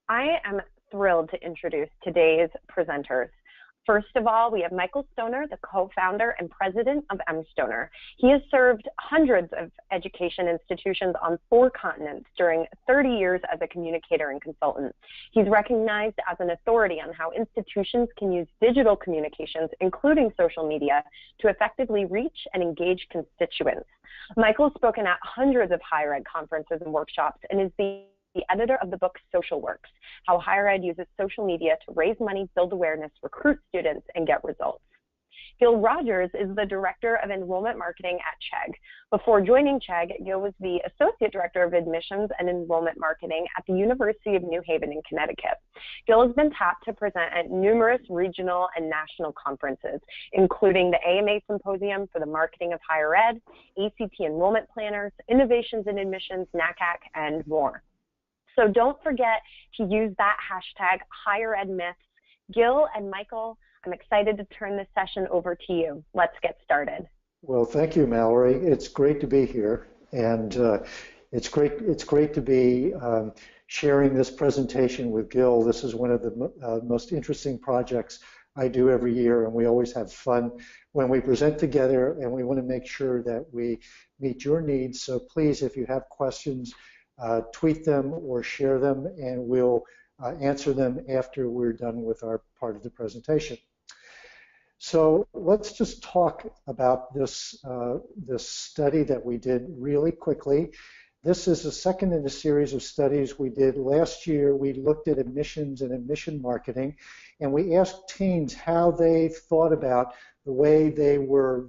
I am thrilled to introduce today's presenters. First of all, we have mStoner, the co-founder and president of mStoner. He has served hundreds of education institutions on 4 continents during 30 years as a communicator and consultant. He's recognized as an authority on how institutions can use digital communications, including social media, to effectively reach and engage constituents. Michael's spoken at hundreds of higher ed conferences and workshops and is the editor of the book Social Works, How Higher Ed Uses Social Media to Raise Money, Build Awareness, Recruit Students, and Get Results. Gil Rogers is the Director of Enrollment Marketing at Chegg. Before joining Chegg, Gil was the Associate Director of Admissions and Enrollment Marketing at the University of New Haven in Connecticut. Gil has been tapped to present at numerous regional and national conferences, including the AMA Symposium for the Marketing of Higher Ed, ACT Enrollment Planners, Innovations in Admissions, NACAC, and more. So don't forget to use that hashtag #HigherEdMyths. Gil and Michael, I'm excited to turn this session over to you. Let's get started. Well, thank you, Mallory. It's great to be here, and it's great to be sharing this presentation with Gil. This is one of the most interesting projects I do every year, and we always have fun when we present together, and we want to make sure that we meet your needs. So please, if you have questions, tweet them or share them, and we'll answer them after we're done with our part of the presentation. So let's just talk about this study that we did really quickly. This is the second in a series of studies we did. Last year, we looked at admissions and admission marketing, and we asked teens how they thought about the way they were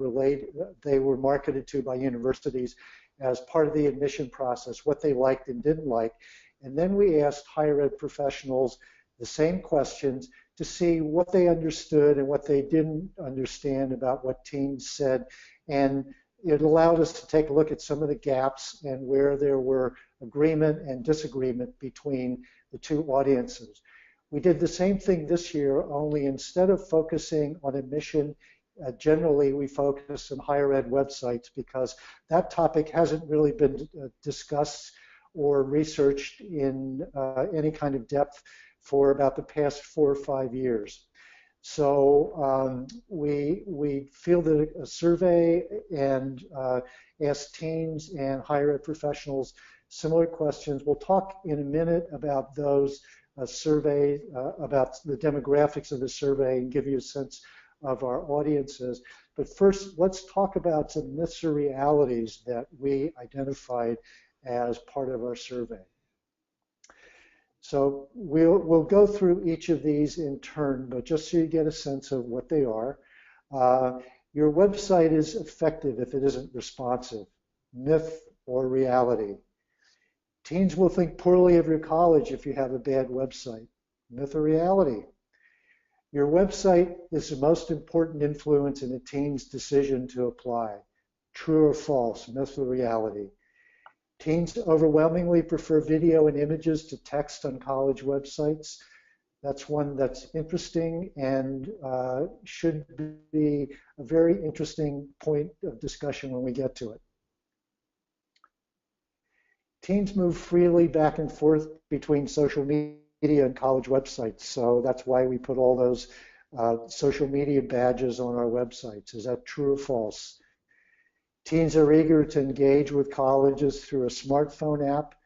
marketed to by universities as part of the admission process, what they liked and didn't like. And then we asked higher ed professionals the same questions to see what they understood and what they didn't understand about what teens said. And it allowed us to take a look at some of the gaps and where there were agreement and disagreement between the two audiences. We did the same thing this year, only instead of focusing on admission, generally we focus on higher ed websites because that topic hasn't really been discussed or researched in any kind of depth for about the past 4 or 5 years. So we fielded a survey and asked teens and higher ed professionals similar questions. We'll talk in a minute about those surveys, about the demographics of the survey, and give you a sense of our audiences. But first, let's talk about some myths or realities that we identified as part of our survey. So we'll go through each of these in turn, but just so you get a sense of what they are. Your website is effective if it isn't responsive. Myth or reality. Teens will think poorly of your college if you have a bad website. Myth or reality. Your website is the most important influence in a teen's decision to apply. True or false? Myth or reality? Teens overwhelmingly prefer video and images to text on college websites. That's one that's interesting and should be a very interesting point of discussion when we get to it. Teens move freely back and forth between social media and college websites, so that's why we put all those social media badges on our websites. Is that true or false? Teens are eager to engage with colleges through a smartphone app,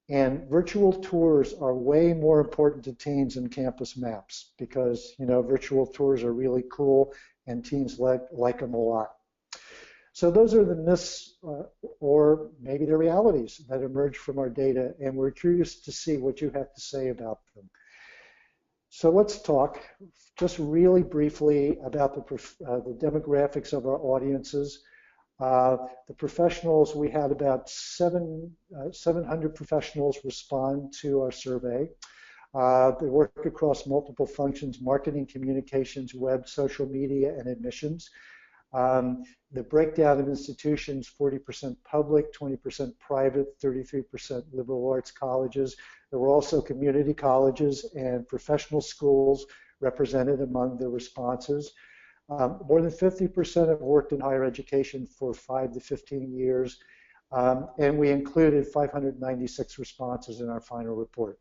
and virtual tours are way more important to teens than campus maps because, you know, virtual tours are really cool and teens like them a lot. So those are the myths or maybe the realities that emerge from our data, and we're curious to see what you have to say about them. So let's talk just really briefly about the demographics of our audiences. The professionals, we had about 700 professionals respond to our survey. They work across multiple functions: marketing, communications, web, social media, and admissions. The breakdown of institutions: 40% public, 20% private, 33% liberal arts colleges. There were also community colleges and professional schools represented among the responses. More than 50% have worked in higher education for 5 to 15 years, and we included 596 responses in our final report.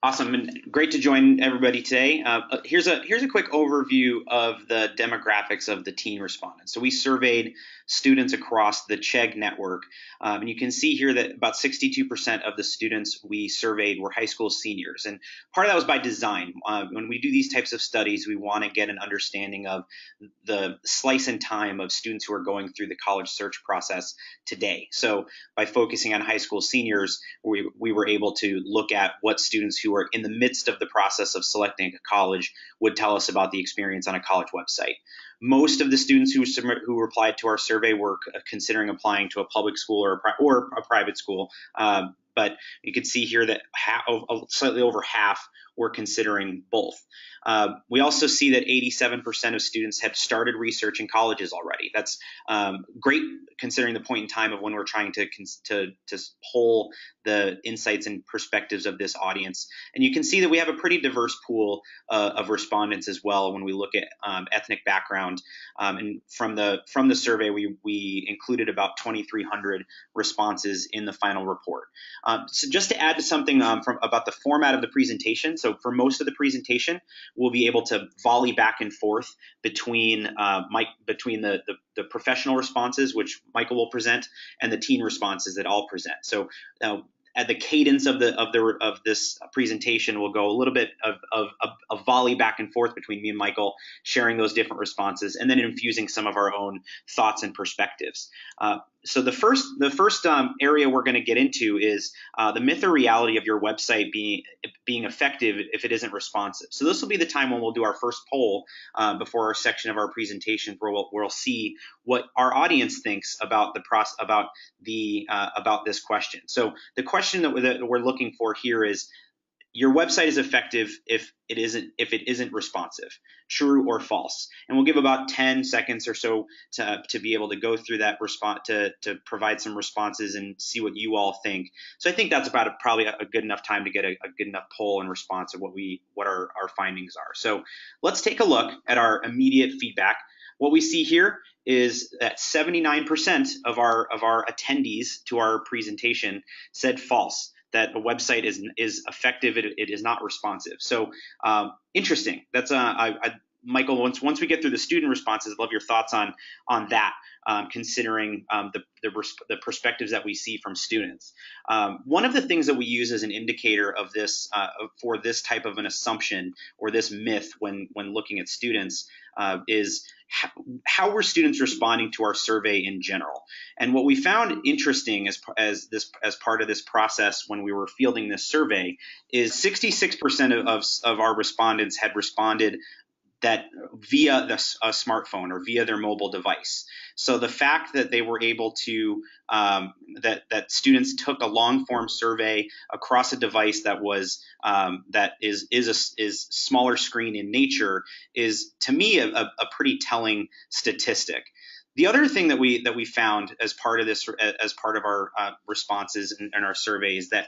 Awesome, and great to join everybody today. Here's a quick overview of the demographics of the teen respondents. So we surveyed students across the Chegg network, and you can see here that about 62% of the students we surveyed were high school seniors, and part of that was by design. When we do these types of studies, we want to get an understanding of the slice in time of students who are going through the college search process today. So by focusing on high school seniors, we were able to look at what students who are in the midst of the process of selecting a college would tell us about the experience on a college website. Most of the students who replied to our survey were considering applying to a public school or a private school, but you can see here that slightly over half were considering both. We also see that 87% of students have started researching colleges already. That's great considering the point in time of when we're trying to poll the insights and perspectives of this audience. And you can see that we have a pretty diverse pool of respondents as well when we look at ethnic background. And from the survey, we included about 2,300 responses in the final report. So just to add to something about the format of the presentation, so for most of the presentation, we'll be able to volley back and forth between the professional responses, which Michael will present, and the teen responses that I'll present. So at the cadence of this presentation, we'll go a little bit of a volley back and forth between me and Michael, sharing those different responses, and then infusing some of our own thoughts and perspectives. So the first area we're going to get into is the myth or reality of your website being effective if it isn't responsive. So this will be the time when we'll do our first poll before our section of our presentation, where we'll see what our audience thinks about about this question. So the question that we're looking for here is: your website is effective if it isn't responsive, true or false. And we'll give about 10 seconds or so to be able to go through that response, to provide some responses and see what you all think. So I think that's about probably a good enough time to get a good enough poll and response of what our findings are. So let's take a look at our immediate feedback. What we see here is that 79% of our attendees to our presentation said false, that a website is effective, it is not responsive. So interesting. That's Michael, once we get through the student responses, I'd love your thoughts on that, considering the perspectives that we see from students. One of the things that we use as an indicator of this for this type of an assumption or this myth when looking at students is how were students responding to our survey in general. And what we found interesting as part of this process when we were fielding this survey is 66% of our respondents had responded that via a smartphone or via their mobile device. So the fact that they were able to that students took a long form survey across a device that was that is smaller screen in nature is, to me, a pretty telling statistic. The other thing that we found as part of this, as part of our responses and our surveys, that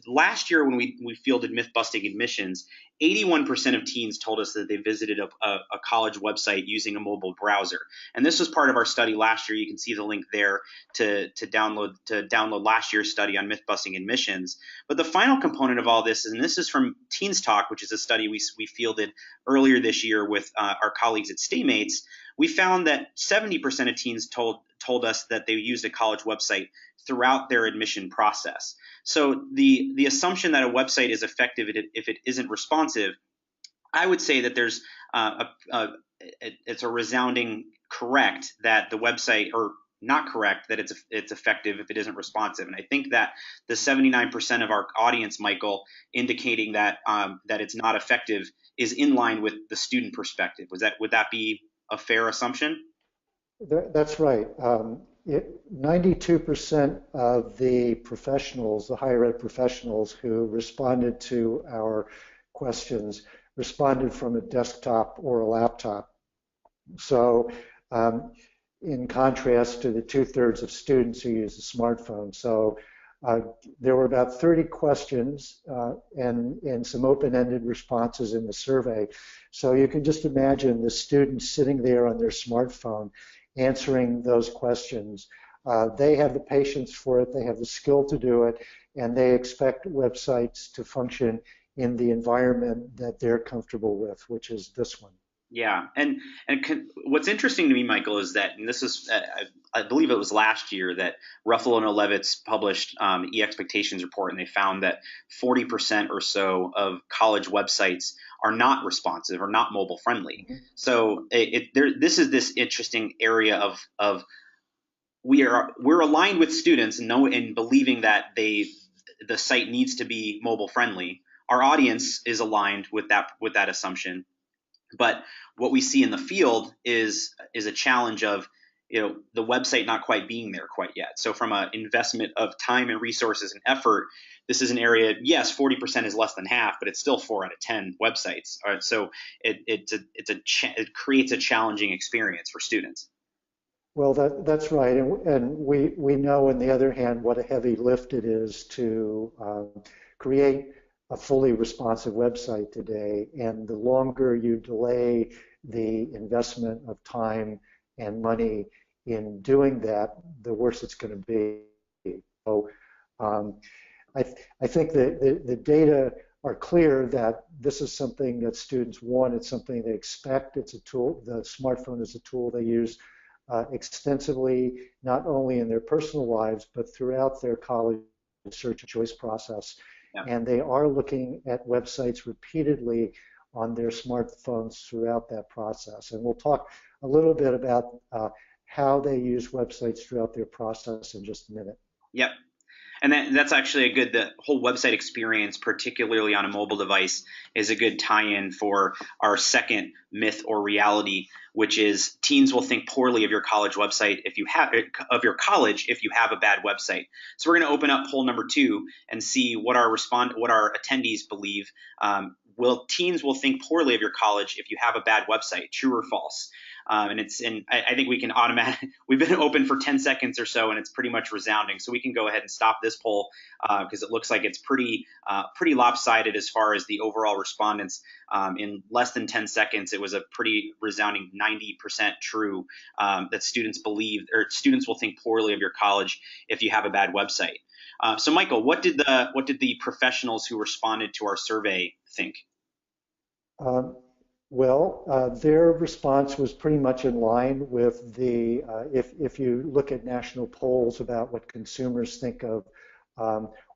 last year when we fielded Mythbusting admissions, 81% of teens told us that they visited a college website using a mobile browser. And this was part of our study last year. You can see the link there to download last year's study on Mythbusting admissions. But the final component of all this, and this is from Teens Talk, which is a study we fielded earlier this year with our colleagues at Staymates, we found that 70% of teens told us that they used a college website throughout their admission process. So the assumption that a website is effective if it isn't responsive, I would say that there's it's a resounding correct that the website, or not correct that it's effective if it isn't responsive. And I think that the 79% of our audience, Michael, indicating that that it's not effective is in line with the student perspective. Would that be a fair assumption? That's right. 92% of the professionals, the higher ed professionals who responded to our questions, responded from a desktop or a laptop. So in contrast to the 2/3 of students who use a smartphone. So there were about 30 questions and some open-ended responses in the survey. So you can just imagine the students sitting there on their smartphone answering those questions. They have the patience for it, they have the skill to do it, and they expect websites to function in the environment that they're comfortable with, which is this one. Yeah, and what's interesting to me, Michael, is that, and this is, I believe it was last year that Ruffalo and Levitz published e-expectations report, and they found that 40% or so of college websites are not responsive or not mobile friendly. Mm-hmm. So this is this interesting area of we're aligned with students and believing that the site needs to be mobile friendly. Our audience is aligned with that assumption. But what we see in the field is a challenge of, the website not quite being there quite yet. So from an investment of time and resources and effort, this is an area, yes, 40% is less than half, but it's still 4 out of 10 websites. All right, so it creates a challenging experience for students. Well, that's right, and we know, on the other hand, what a heavy lift it is to create a fully responsive website today, and the longer you delay the investment of time and money in doing that, the worse it's going to be. So I think that the data are clear that this is something that students want. It's something they expect. It's a tool. The smartphone is a tool they use extensively, not only in their personal lives, but throughout their college search and choice process. Yeah. And they are looking at websites repeatedly on their smartphones throughout that process. And we'll talk a little bit about how they use websites throughout their process in just a minute. Yep. And that's actually the whole website experience, particularly on a mobile device, is a good tie-in for our second myth or reality, which is teens will think poorly of your college website if you have a bad website. So we're going to open up poll number 2 and see what our attendees believe. Teens will think poorly of your college if you have a bad website, true or false? And I think we can we've been open for 10 seconds or so, and it's pretty much resounding. So we can go ahead and stop this poll because it looks like it's pretty lopsided as far as the overall respondents. In less than 10 seconds, it was a pretty resounding 90% true that students will think poorly of your college if you have a bad website. So Michael, what did the professionals who responded to our survey think? Their response was pretty much in line with if you look at national polls about what consumers think of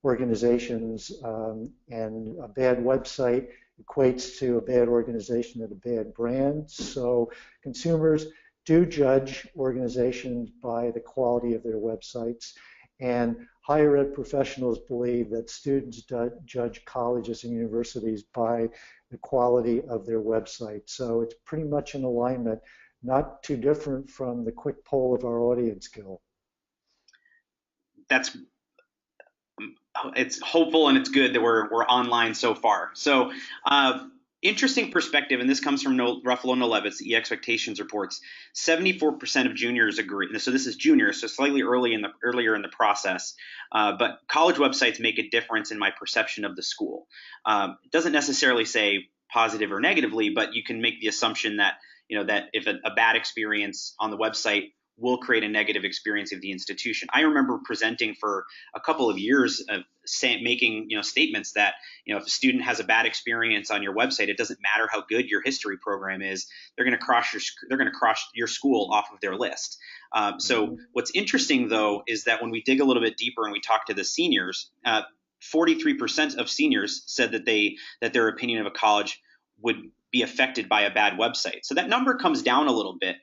organizations, and a bad website equates to a bad organization and a bad brand. So consumers do judge organizations by the quality of their websites, and higher ed professionals believe that students judge colleges and universities by the quality of their website. So it's pretty much in alignment, not too different from the quick poll of our audience, Gil. It's hopeful and it's good that we're online so far. So interesting perspective, and this comes from Ruffalo and Levitz, the e-expectations reports. 74% of juniors agree. So this is juniors, so slightly earlier in the process. But college websites make a difference in my perception of the school. It doesn't necessarily say positive or negatively, but you can make the assumption that that if a bad experience on the website will create a negative experience of the institution. I remember presenting for a couple of years, making statements that if a student has a bad experience on your website, it doesn't matter how good your history program is, they're going to cross your school off of their list. So what's interesting though is that when we dig a little bit deeper and we talk to the seniors, 43% of seniors said that their opinion of a college would be affected by a bad website. So that number comes down a little bit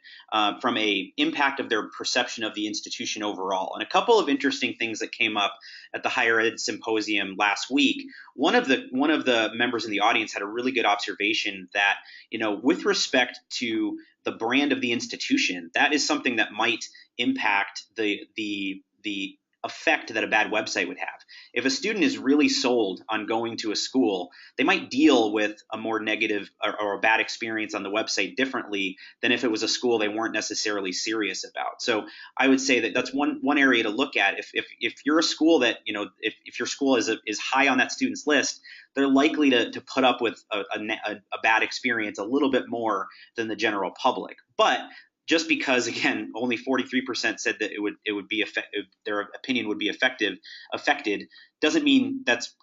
from a impact of their perception of the institution overall. And a couple of interesting things that came up at the higher ed symposium last week. One of the members in the audience had a really good observation that with respect to the brand of the institution, that is something that might impact the effect that a bad website would have. If a student is really sold on going to a school, they might deal with a more negative or a bad experience on the website differently than if it was a school they weren't necessarily serious about. So I would say that that's one area to look at. If you're a school that, if your school is high on that student's list, they're likely to put up with a bad experience a little bit more than the general public. But just because, again, only 43% said that it would be effective, their opinion would be affected, doesn't mean that's,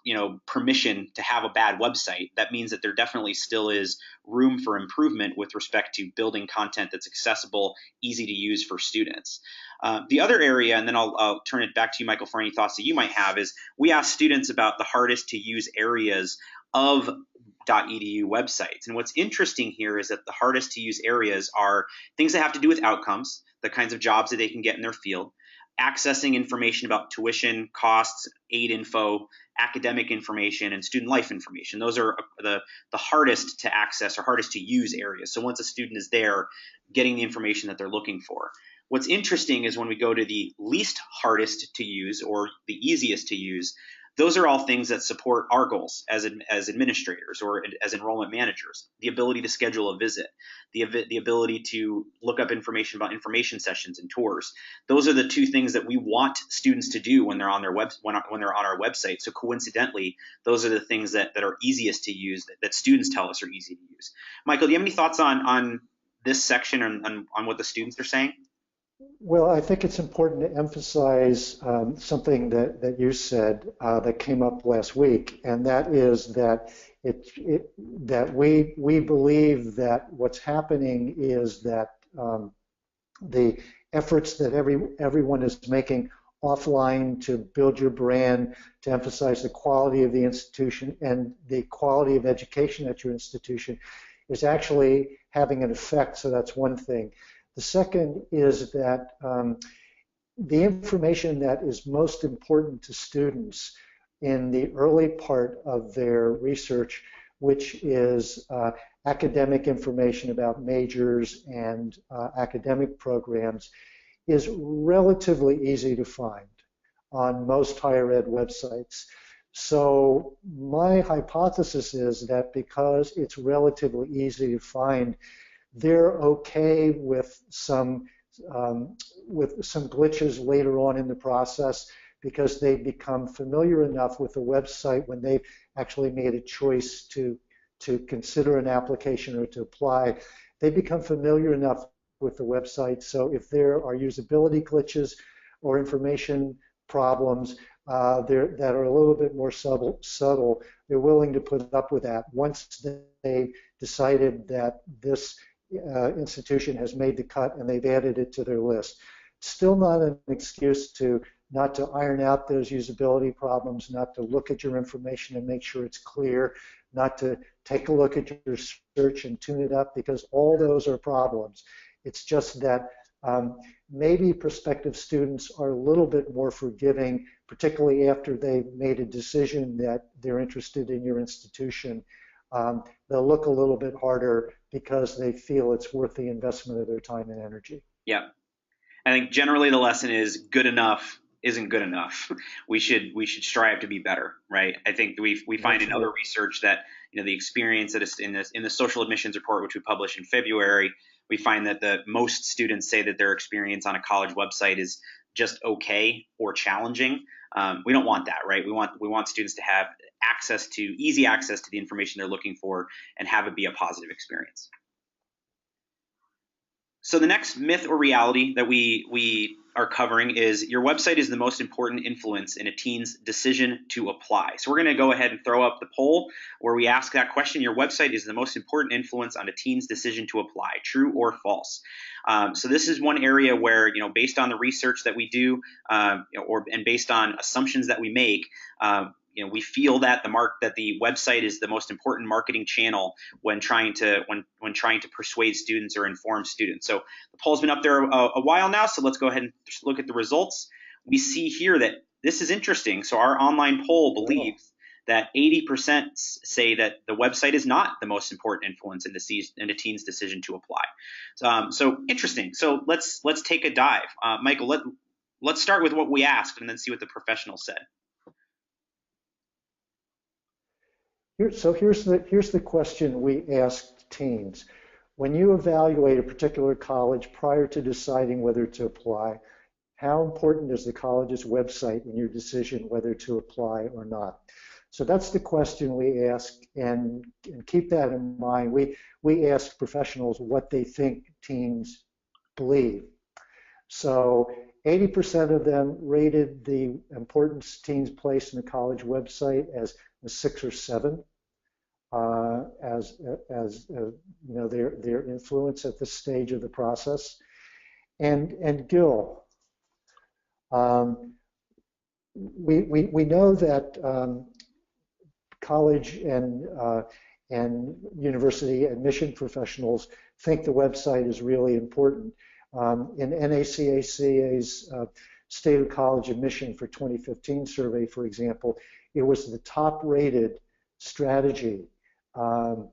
permission to have a bad website. That means that there definitely still is room for improvement with respect to building content that's accessible, easy to use for students. The other area, and then I'll turn it back to you, Michael, for any thoughts that you might have, is we asked students about the hardest to use areas of .edu websites. And what's interesting here is that the hardest to use areas are things that have to do with outcomes, the kinds of jobs that they can get in their field, accessing information about tuition, costs, aid info, academic information, and student life information. Those are the hardest to access or hardest to use areas. So once a student is there, getting the information that they're looking for. What's interesting is when we go to the least hardest to use or the easiest to use, those are all things that support our goals as administrators or as enrollment managers. The ability to schedule a visit, the ability to look up information about information sessions and tours. Those are the two things that we want students to do when they're on their when they're on our website. So coincidentally, those are the things that are easiest to use, that students tell us are easy to use. Michael, do you have any thoughts on this section on what the students are saying? Well, I think it's important to emphasize something that you said that came up last week, and that is that that we believe that what's happening is that the efforts that everyone is making offline to build your brand, to emphasize the quality of the institution and the quality of education at your institution, is actually having an effect. So that's one thing. The second is that the information that is most important to students in the early part of their research, which is academic information about majors and academic programs, is relatively easy to find on most higher ed websites. So my hypothesis is that because it's relatively easy to find, they're okay with some glitches later on in the process because they've become familiar enough with the website when they've actually made a choice to consider an application or to apply. They become familiar enough with the website, so if there are usability glitches or information problems that are a little bit more subtle, they're willing to put up with that once they decided that this institution has made the cut and they've added it to their list. Still not an excuse not to iron out those usability problems, not to look at your information and make sure it's clear, not to take a look at your search and tune it up, because all those are problems. It's just that maybe prospective students are a little bit more forgiving, particularly after they've made a decision that they're interested in your institution. They'll look a little bit harder because they feel it's worth the investment of their time and energy. Yeah. I think generally the lesson is good enough isn't good enough. We should strive to be better, right? I think we find in other research that the experience that is in the social admissions report, which we published in February, we find that most students say that their experience on a college website is just okay or challenging. We don't want that, right? We want students to have easy access to the information they're looking for and have it be a positive experience. So the next myth or reality that we are covering is your website is the most important influence in a teen's decision to apply. So we're going to go ahead and throw up the poll where we ask that question: your website is the most important influence on a teen's decision to apply, true or false? So this is one area where, based on the research that we do, and based on assumptions that we make, we feel that the website is the most important marketing channel when trying to persuade students or inform students. So the poll's been up there a while now, so let's go ahead and look at the results. We see here that this is interesting. So our online poll believes that 80% say that the website is not the most important influence in a teen's decision to apply. So interesting. So let's take a dive. Michael, let's start with what we asked and then see what the professionals said. So here's the question we asked teens. When you evaluate a particular college prior to deciding whether to apply, how important is the college's website in your decision whether to apply or not? So that's the question we ask, and keep that in mind. We ask professionals what they think teens believe. So 80% of them rated the importance teens place in the college website as a 6 or 7, their influence at this stage of the process. And Gil, we know that college and university admission professionals think the website is really important. In NACAC's State of College Admission for 2015 survey, for example, it was the top-rated strategy, and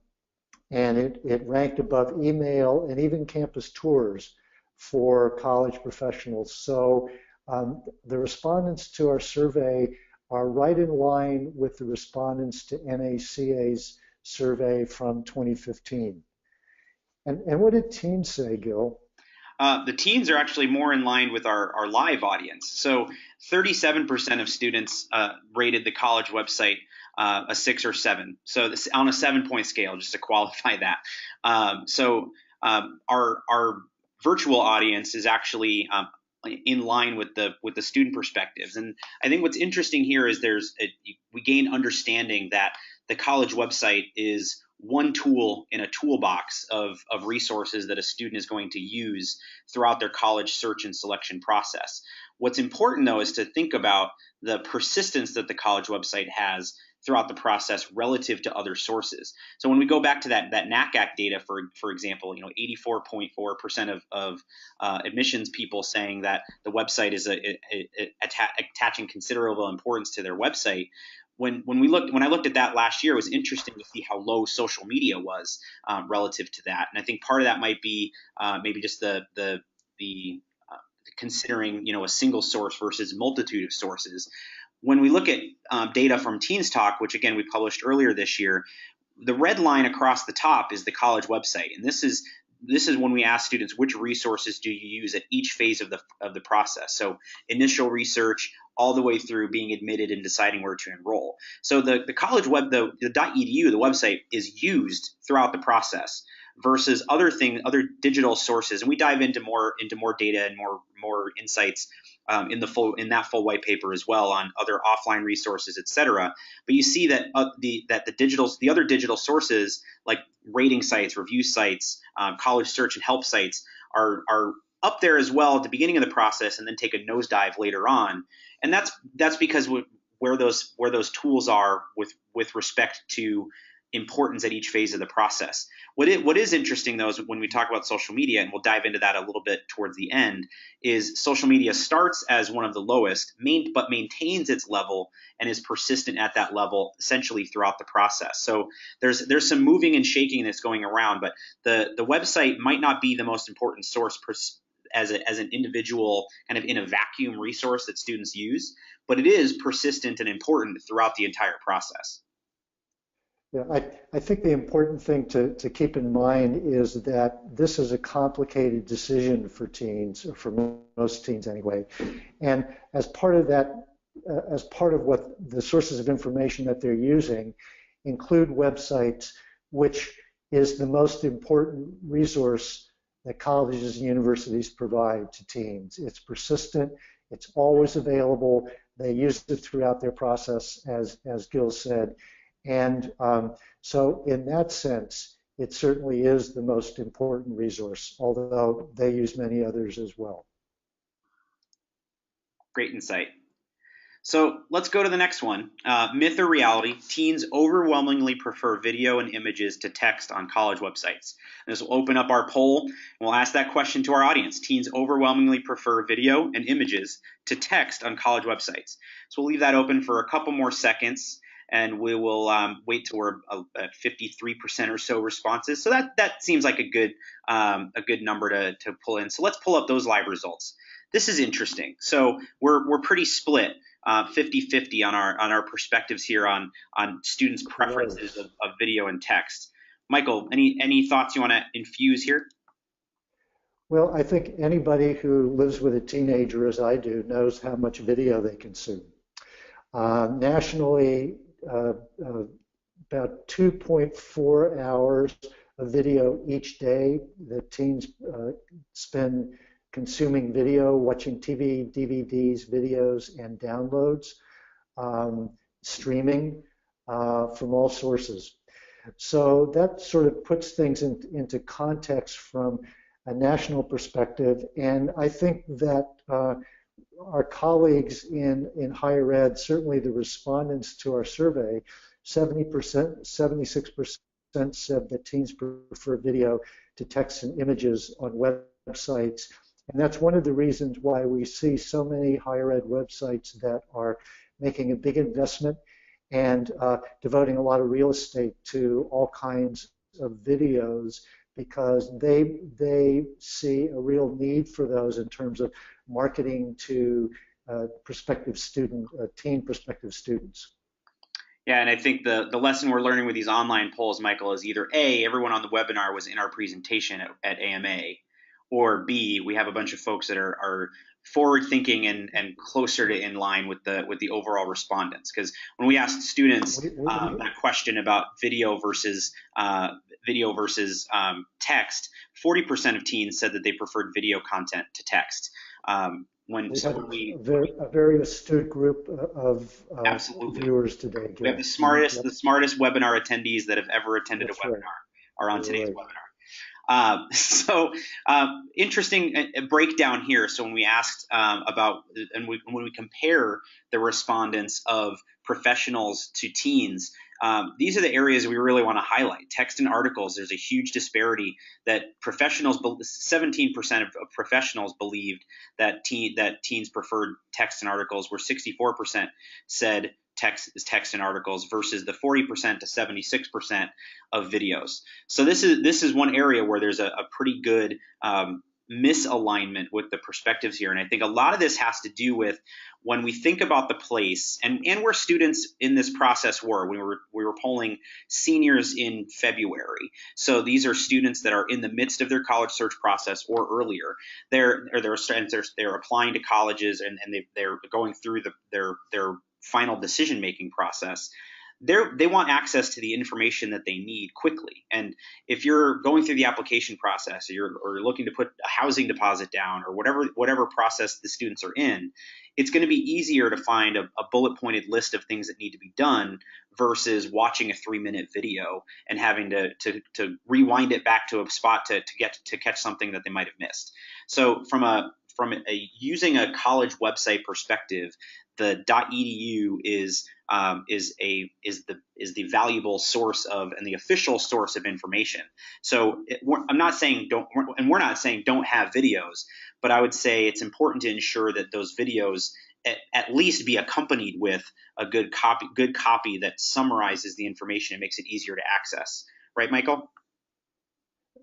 it ranked above email and even campus tours for college professionals. So the respondents to our survey are right in line with the respondents to NACA's survey from 2015. And what did teens say, Gil? The teens are actually more in line with our live audience. So 37% of students rated the college website a 6 or 7. So this, on a 7-point scale, just to qualify that. Our virtual audience is actually in line with the student perspectives. And I think what's interesting here is we gain understanding that the college website is one tool in a toolbox of resources that a student is going to use throughout their college search and selection process. What's important, though, is to think about the persistence that the college website has throughout the process relative to other sources. So when we go back to that NACAC data, for example, 84.4% of admissions people saying that the website is attaching considerable importance to their website. When I looked at that last year, it was interesting to see how low social media was relative to that, and I think part of that might be maybe just the considering a single source versus multitude of sources. When we look at data from Teens Talk, which again we published earlier this year, the red line across the top is the college website, and this is when we ask students which resources do you use at each phase of the process. So initial research, all the way through being admitted and deciding where to enroll. So the college web, the .edu, the website, is used throughout the process versus other digital sources. And we dive into more data and more insights in that full white paper as well on other offline resources, et cetera. But you see that the other digital sources like rating sites, review sites, college search and help sites are up there as well at the beginning of the process and then take a nosedive later on. And that's because where those tools are with respect to importance at each phase of the process. What is interesting, though, is when we talk about social media, and we'll dive into that a little bit towards the end, is social media starts as one of the lowest, but maintains its level and is persistent at that level essentially throughout the process. So there's some moving and shaking that's going around, but the website might not be the most important source as an individual kind of in a vacuum resource that students use, but it is persistent and important throughout the entire process. Yeah, I think the important thing to keep in mind is that this is a complicated decision for teens, or for most teens anyway. And as part of that, as part of what the sources of information that they're using include websites, which is the most important resource that colleges and universities provide to teens. It's persistent, it's always available, they use it throughout their process, as Gil said. And so in that sense, it certainly is the most important resource, although they use many others as well. Great insight. So let's go to the next one. Myth or reality, teens overwhelmingly prefer video and images to text on college websites. And this will open up our poll, and we'll ask that question to our audience. Teens overwhelmingly prefer video and images to text on college websites. So we'll leave that open for a couple more seconds, and we will wait till we're at 53% or so responses. So that seems like a good number to pull in. So let's pull up those live results. This is interesting. So we're pretty split, 50-50 on our perspectives here on students' preferences of video and text. Michael, any thoughts you want to infuse here? Well, I think anybody who lives with a teenager, as I do, knows how much video they consume. Nationally, about 2.4 hours of video each day that teens spend consuming video, watching TV, DVDs, videos, and downloads, streaming from all sources. So that sort of puts things into context from a national perspective, and I think that our colleagues in higher ed, certainly the respondents to our survey, 70%, 76% said that teens prefer video to text and images on websites. And that's one of the reasons why we see so many higher ed websites that are making a big investment and devoting a lot of real estate to all kinds of videos, because they see a real need for those in terms of marketing to teen prospective students. Yeah, and I think the lesson we're learning with these online polls, Michael, is either A, everyone on the webinar was in our presentation at AMA, or B, we have a bunch of folks that are forward thinking and closer to in line with the overall respondents. Because when we asked students that question about video versus text, 40% of teens said that they preferred video content to text. A very astute group of viewers today. We have the smartest webinar attendees that have ever attended a webinar are on today's webinar. So interesting breakdown here. So when we asked when we compare the respondents of professionals to teens, these are the areas we really want to highlight. Text and articles, there's a huge disparity that 17% of professionals believed that teens preferred text and articles, where 64% said text and articles versus the 40% to 76% of videos. So this is one area where there's a pretty good misalignment with the perspectives here. And I think a lot of this has to do with when we think about the place and where students in this process were. We were polling seniors in February. So these are students that are in the midst of their college search process or earlier. They're applying to colleges and they're going through their final decision-making process. They want access to the information that they need quickly. And if you're going through the application process, or you're looking to put a housing deposit down, or whatever process the students are in, it's going to be easier to find a bullet-pointed list of things that need to be done versus watching a 3-minute video and having to rewind it back to a spot to catch something that they might have missed. So from using a college website perspective, the .edu is the valuable source of and the official source of information. So I'm not saying we're not saying don't have videos, but I would say it's important to ensure that those videos at least be accompanied with a good copy that summarizes the information and makes it easier to access. Right, Michael?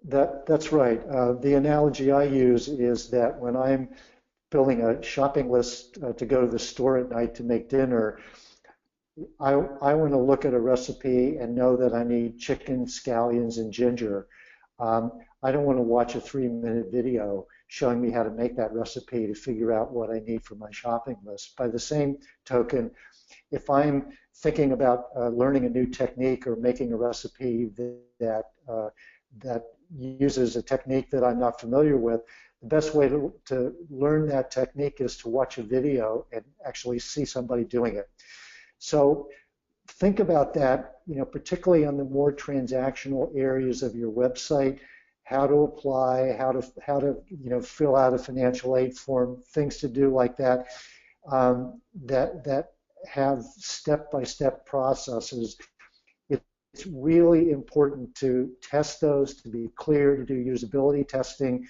That's right. The analogy I use is that when I'm building a shopping list to go to the store at night to make dinner, I want to look at a recipe and know that I need chicken, scallions, and ginger. I don't want to watch a 3-minute video showing me how to make that recipe to figure out what I need for my shopping list. By the same token, if I'm thinking about learning a new technique or making a recipe that uses a technique that I'm not familiar with, the best way to learn that technique is to watch a video and actually see somebody doing it. So think about that, particularly on the more transactional areas of your website, how to apply, how to fill out a financial aid form, things to do like that, that have step-by-step processes. It's really important to test those, to be clear, to do usability testing,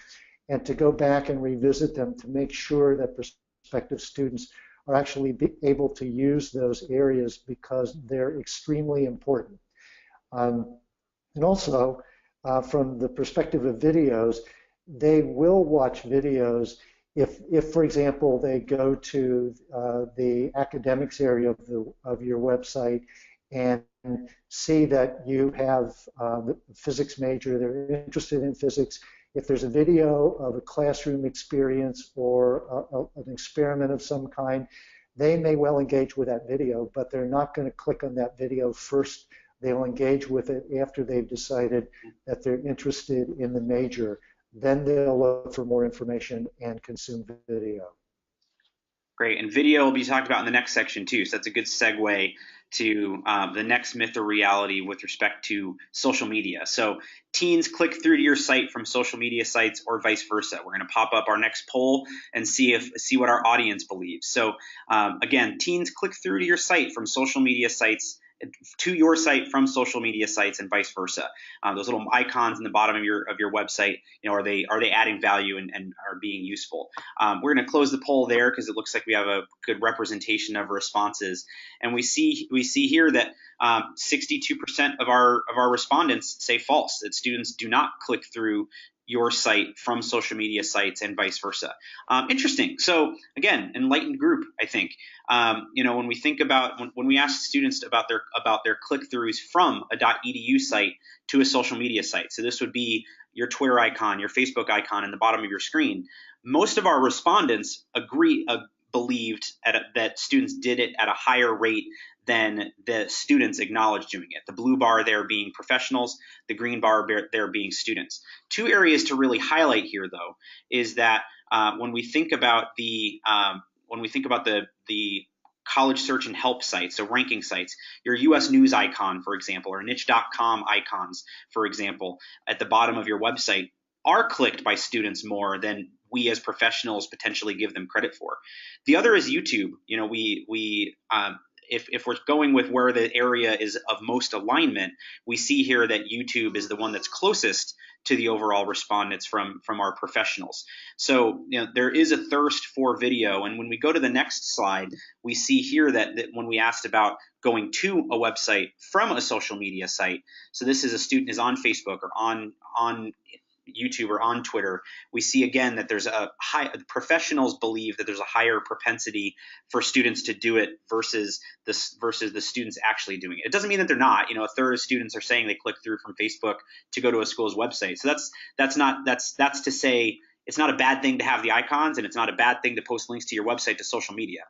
and to go back and revisit them to make sure that prospective students are actually able to use those areas, because they're extremely important. And also, from the perspective of videos, they will watch videos if, for example, they go to the academics area of your website and see that you have the physics major, they're interested in physics. If there's a video of a classroom experience or an experiment of some kind, they may well engage with that video, but they're not going to click on that video first They'll engage with it after they've decided that they're interested in the major. Then they'll look for more information and consume video. Great, and video will be talked about in the next section too, so that's a good segue to the next myth or reality with respect to social media. So teens click through to your site from social media sites or vice versa. We're going to pop up our next poll and see what our audience believes. So again, teens click through to your site from social media sites to your site from social media sites and vice versa. Those little icons in the bottom of your website, are they adding value and are being useful? We're going to close the poll there because it looks like we have a good representation of responses, and we see here that 62% of our respondents say false, that students do not click through your site from social media sites and vice versa. Interesting. So again, enlightened group, I think. When we think about when we ask students about their click-throughs from a .edu site to a social media site, so this would be your Twitter icon, your Facebook icon in the bottom of your screen. Most of our respondents believed that students did it at a higher rate than the students acknowledged doing it. The blue bar there being professionals, the green bar there being students. Two areas to really highlight here, though, is that when we think about the college search and help sites, so ranking sites, your US News icon, for example, or niche.com icons, for example, at the bottom of your website are clicked by students more than we as professionals potentially give them credit for. The other is YouTube. If we're going with where the area is of most alignment, we see here that YouTube is the one that's closest to the overall respondents from our professionals. So there is a thirst for video, and when we go to the next slide, we see here that when we asked about going to a website from a social media site, so this is a student is on Facebook or on YouTube or on Twitter, we see again that there's professionals believe that there's a higher propensity for students to do it versus the students actually doing it. It doesn't mean that they're not. A third of students are saying they click through from Facebook to go to a school's website. So that's to say it's not a bad thing to have the icons, and it's not a bad thing to post links to your website to social media.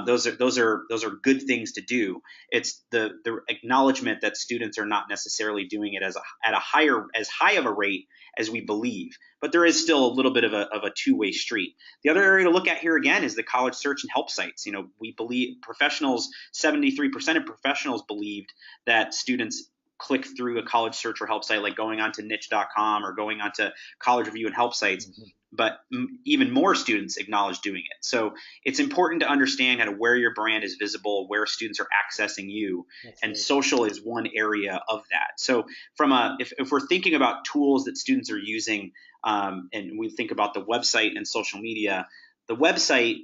Those are good things to do. It's the acknowledgement that students are not necessarily doing it as high of a rate as we believe, but there is still a little bit of a two-way street. The other area to look at here again is the college search and help sites. We believe 73% of professionals believed that students click through a college search or help site, like going onto niche.com or going onto college review and help sites. Mm-hmm. But even more students acknowledge doing it. So it's important to understand kind of where your brand is visible, where students are accessing you. That's and right. Social is one area of that. So if we're thinking about tools that students are using, and we think about the website and social media, the website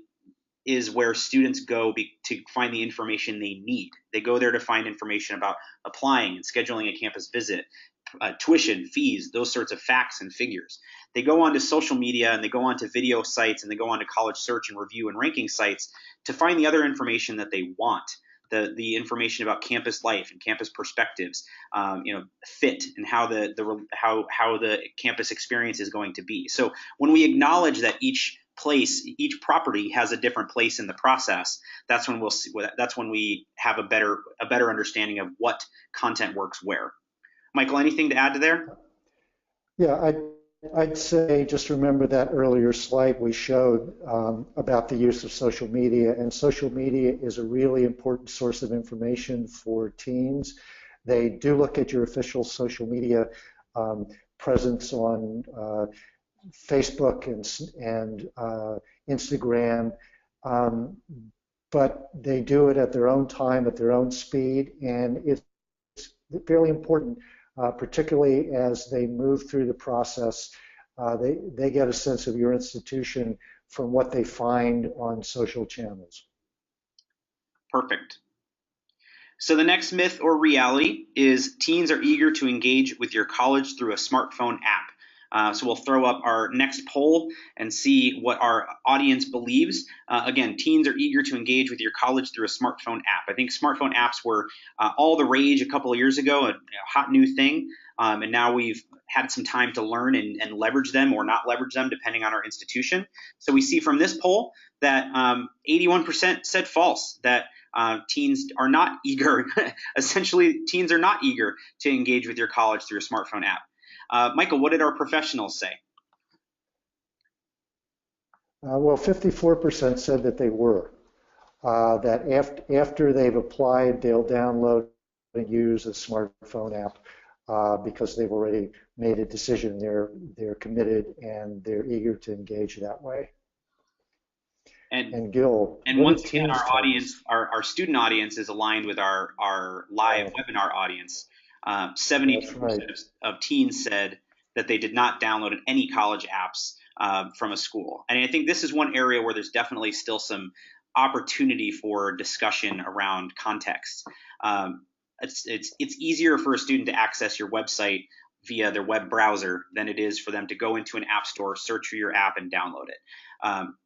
is where students go to find the information they need. They go there to find information about applying and scheduling a campus visit, tuition, fees, those sorts of facts and figures. They go onto social media and they go onto video sites and they go onto college search and review and ranking sites to find the other information that they want. The information about campus life and campus perspectives, fit and how the campus experience is going to be. So when we acknowledge that each property has a different place in the process, that's when we have a better understanding of what content works where. Michael, anything to add to there? Yeah, I'd say just remember that earlier slide we showed about the use of social media, and social media is a really important source of information for teens. They do look at your official social media presence on Facebook and Instagram, but they do it at their own time, at their own speed, and it's fairly important, particularly as they move through the process. They get a sense of your institution from what they find on social channels. Perfect. So the next myth or reality is teens are eager to engage with your college through a smartphone app. So we'll throw up our next poll and see what our audience believes. Again, teens are eager to engage with your college through a smartphone app. I think smartphone apps were all the rage a couple of years ago, a hot new thing, and now we've had some time to learn and leverage them or not leverage them depending on our institution. So we see from this poll that 81% said false, that teens are not eager. Essentially, teens are not eager to engage with your college through a smartphone app. Michael, what did our professionals say? Well, 54% said that they were. That after they've applied, they'll download and use a smartphone app because they've already made a decision. They're committed and they're eager to engage that way. And Gil, and once again, our audience, our student audience, is aligned with our live webinar audience. 72% of teens said that they did not download any college apps from a school. And I think this is one area where there's definitely still some opportunity for discussion around context. It's easier for a student to access your website via their web browser than it is for them to go into an app store, search for your app, and download it.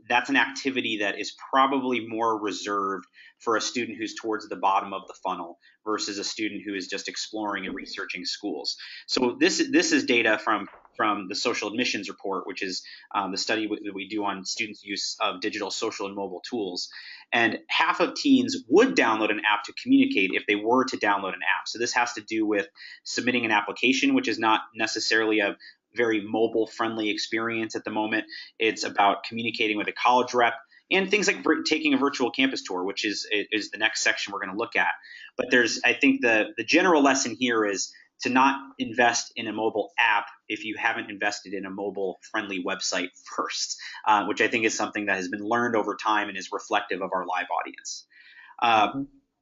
That's an activity that is probably more reserved for a student who's towards the bottom of the funnel versus a student who is just exploring and researching schools. So this is data from the social admissions report, which is the study that we do on students' use of digital, social, and mobile tools. And half of teens would download an app to communicate if they were to download an app. So this has to do with submitting an application, which is not necessarily a very mobile-friendly experience at the moment. It's about communicating with a college rep and things like taking a virtual campus tour, which is the next section we're going to look at. But I think the general lesson here is to not invest in a mobile app if you haven't invested in a mobile-friendly website first, which I think is something that has been learned over time and is reflective of our live audience.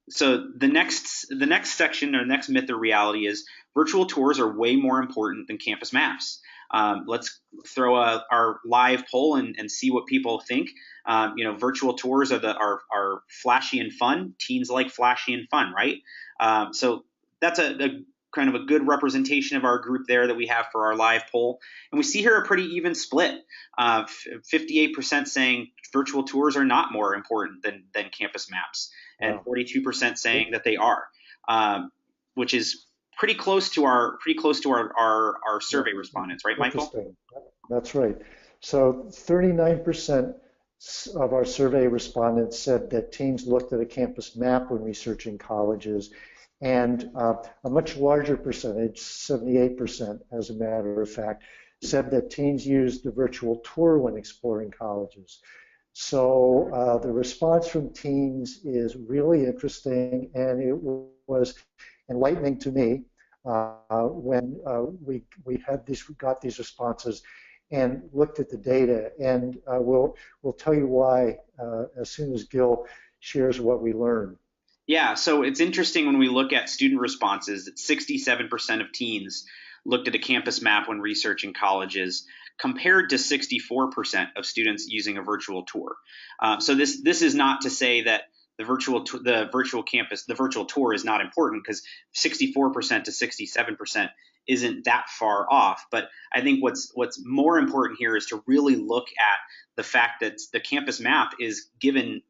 So the next section, or next myth or reality, is virtual tours are way more important than campus maps. Let's throw our live poll and see what people think. Virtual tours are flashy and fun. Teens like flashy and fun, right? So that's a kind of a good representation of our group there that we have for our live poll. And we see here a pretty even split. 58% saying virtual tours are not more important than campus maps, and 42% saying that they are, which is pretty close to our survey respondents, right, Michael? That's right. So 39% of our survey respondents said that teens looked at a campus map when researching colleges, and a much larger percentage, 78% as a matter of fact, said that teens used the virtual tour when exploring colleges. So the response from teens is really interesting, and it was enlightening to me when we got these responses and looked at the data. And we'll tell you why as soon as Gil shares what we learned. Yeah, so it's interesting when we look at student responses that 67% of teens looked at a campus map when researching colleges, compared to 64% of students using a virtual tour. So this is not to say that the virtual tour is not important, because 64% to 67% isn't that far off. But I think what's more important here is to really look at the fact that the campus map is given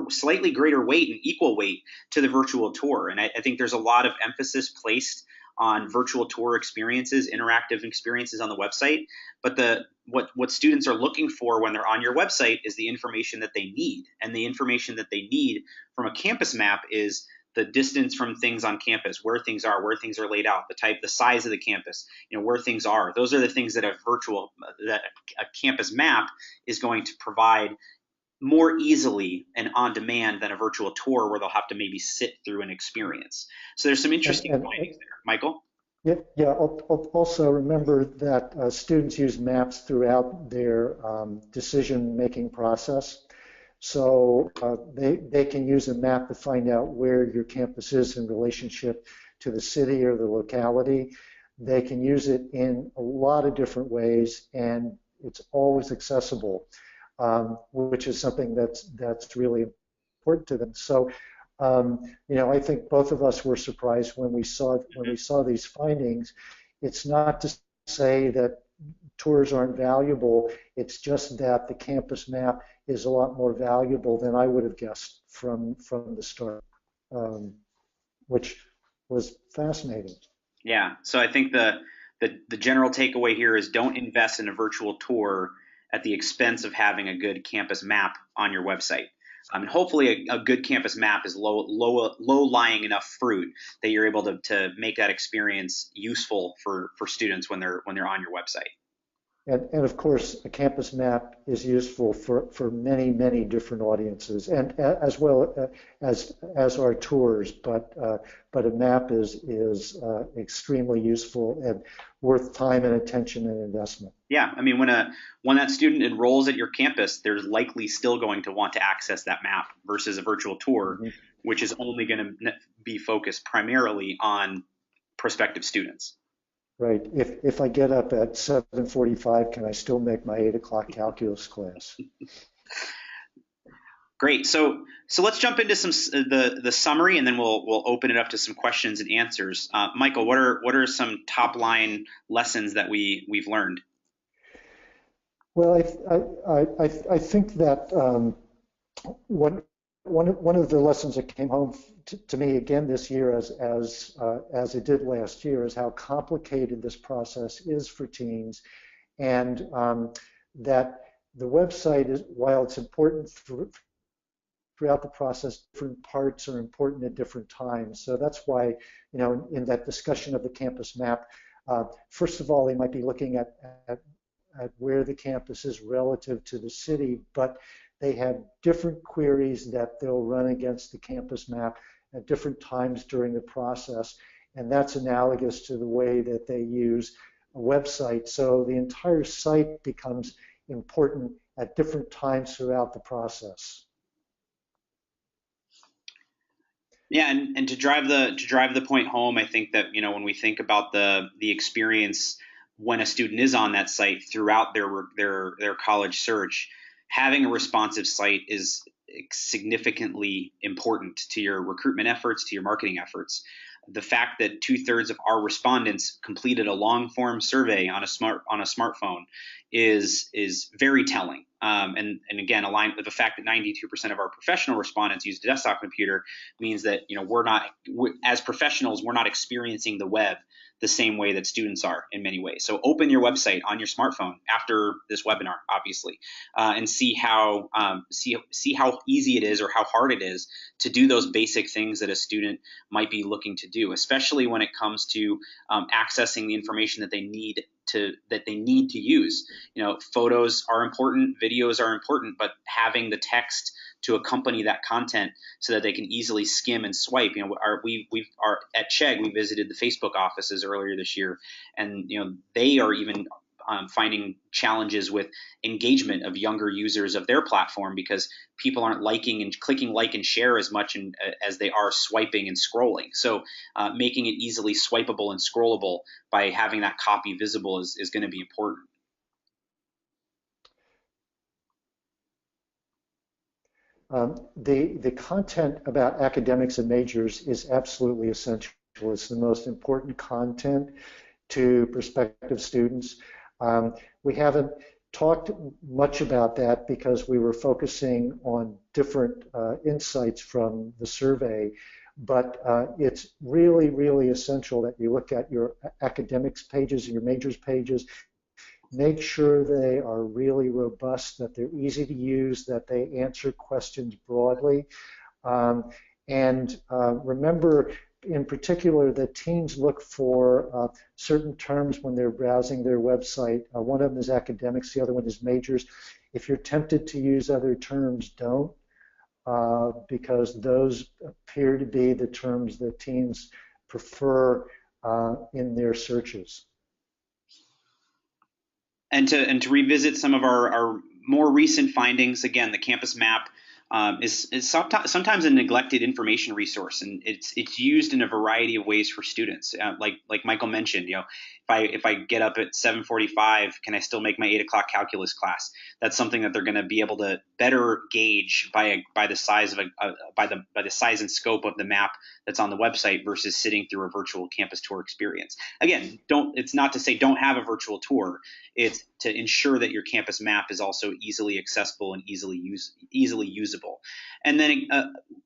slightly greater weight and equal weight to the virtual tour. And I think there's a lot of emphasis placed on virtual tour experiences, interactive experiences on the website. But what students are looking for when they're on your website is the information that they need. And the information that they need from a campus map is the distance from things on campus, where things are laid out, the size of the campus, where things are. Those are the things that a campus map is going to provide more easily and on demand than a virtual tour, where they'll have to maybe sit through an experience. So there's some interesting findings there. Michael? Yeah. Also remember that students use maps throughout their decision-making process. So they can use a map to find out where your campus is in relationship to the city or the locality. They can use it in a lot of different ways, and it's always accessible. Which is something that's really important to them. So, I think both of us were surprised when we saw these findings. It's not to say that tours aren't valuable. It's just that the campus map is a lot more valuable than I would have guessed from the start, which was fascinating. Yeah. So I think the general takeaway here is don't invest in a virtual tour at the expense of having a good campus map on your website. And hopefully a good campus map is low-lying enough fruit that you're able to make that experience useful for students when they're on your website. And of course, a campus map is useful for many, many different audiences, and as well as our tours. But a map is extremely useful and worth time and attention and investment. Yeah, I mean, when that student enrolls at your campus, they're likely still going to want to access that map versus a virtual tour, mm-hmm. which is only going to be focused primarily on prospective students. Right. If I get up at 7:45, can I still make my 8 o'clock calculus class? Great. So let's jump into some the summary, and then we'll open it up to some questions and answers. Michael, what are some top line lessons that we've learned? Well, I think that one of the lessons that came home to me again this year, as it did last year, is how complicated this process is for teens, and that the website is, while it's important throughout the process, different parts are important at different times. So that's why, in that discussion of the campus map, first of all, they might be looking at where the campus is relative to the city, but they have different queries that they'll run against the campus map at different times during the process, and that's analogous to the way that they use a website. So the entire site becomes important at different times throughout the process. Yeah, and to drive the point home, I think that when we think about the experience when a student is on that site throughout their college search, having a responsive site is significantly important to your recruitment efforts, to your marketing efforts. The fact that 2/3 of our respondents completed a long form survey on a smartphone is very telling. And again, aligned with the fact that 92% of our professional respondents use a desktop computer means that as professionals, we're not experiencing the web the same way that students are in many ways. So open your website on your smartphone after this webinar, obviously, and see how easy it is or how hard it is to do those basic things that a student might be looking to do, especially when it comes to accessing the information that they need to use. Photos are important, videos are important, but having the text to accompany that content so that they can easily skim and swipe. We are at Chegg. We visited the Facebook offices earlier this year, and they are even finding challenges with engagement of younger users of their platform because people aren't liking and clicking like and share as much as they are swiping and scrolling. So making it easily swipeable and scrollable by having that copy visible is going to be important. The content about academics and majors is absolutely essential. It's the most important content to prospective students. We haven't talked much about that because we were focusing on different insights from the survey, but it's really, really essential that you look at your academics pages and your majors pages. Make sure they are really robust, that they're easy to use, that they answer questions broadly. And remember, in particular, that teens look for certain terms when they're browsing their website. One of them is academics, the other one is majors. If you're tempted to use other terms, don't, because those appear to be the terms that teens prefer in their searches. And to revisit some of our more recent findings, again, the campus map is sometimes a neglected information resource, and it's used in a variety of ways for students. Like Michael mentioned, if I get up at 7:45, can I still make my 8 o'clock calculus class? That's something that they're going to be able to better gauge by the size of by the size and scope of the map that's on the website versus sitting through a virtual campus tour experience. Again, it's not to say don't have a virtual tour. It's to ensure that your campus map is also easily accessible and easily usable. And then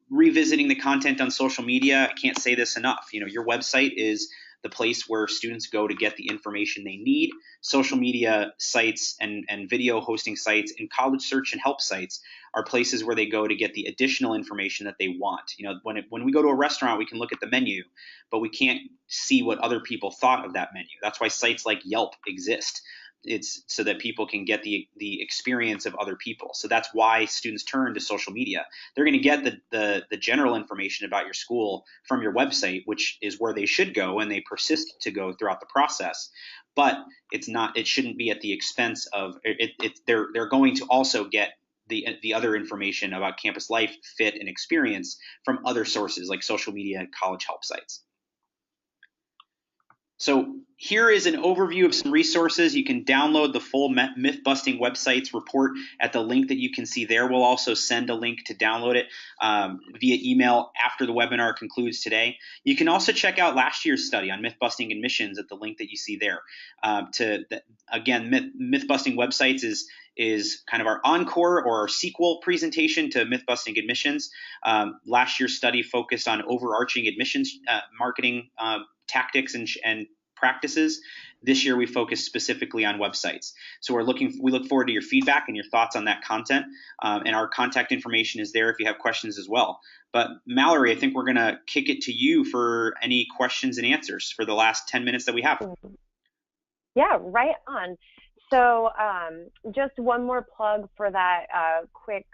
revisiting the content on social media, I can't say this enough. Your website is the place where students go to get the information they need. Social media sites and video hosting sites and college search and help sites are places where they go to get the additional information that they want. When we go to a restaurant, we can look at the menu, but we can't see what other people thought of that menu. That's why sites like Yelp exist. It's so that people can get the experience of other people. So that's why students turn to social media. They're going to get the general information about your school from your website, which is where they should go, and they persist to go throughout the process. But it shouldn't be at the expense of it. They're going to also get the other information about campus life, fit, and experience from other sources like social media and college help sites. So here is an overview of some resources. You can download the full Mythbusting websites report at the link that you can see there. We'll also send a link to download it via email after the webinar concludes today. You can also check out last year's study on Mythbusting admissions at the link that you see there. Again, Mythbusting websites is kind of our encore or our sequel presentation to Mythbusting admissions. Last year's study focused on overarching admissions marketing tactics and practices. This year we focus specifically on websites. So we look forward to your feedback and your thoughts on that content. And our contact information is there if you have questions as well. But Mallory, I think we're going to kick it to you for any questions and answers for the last 10 minutes that we have. Yeah, right on. So just one more plug for that quick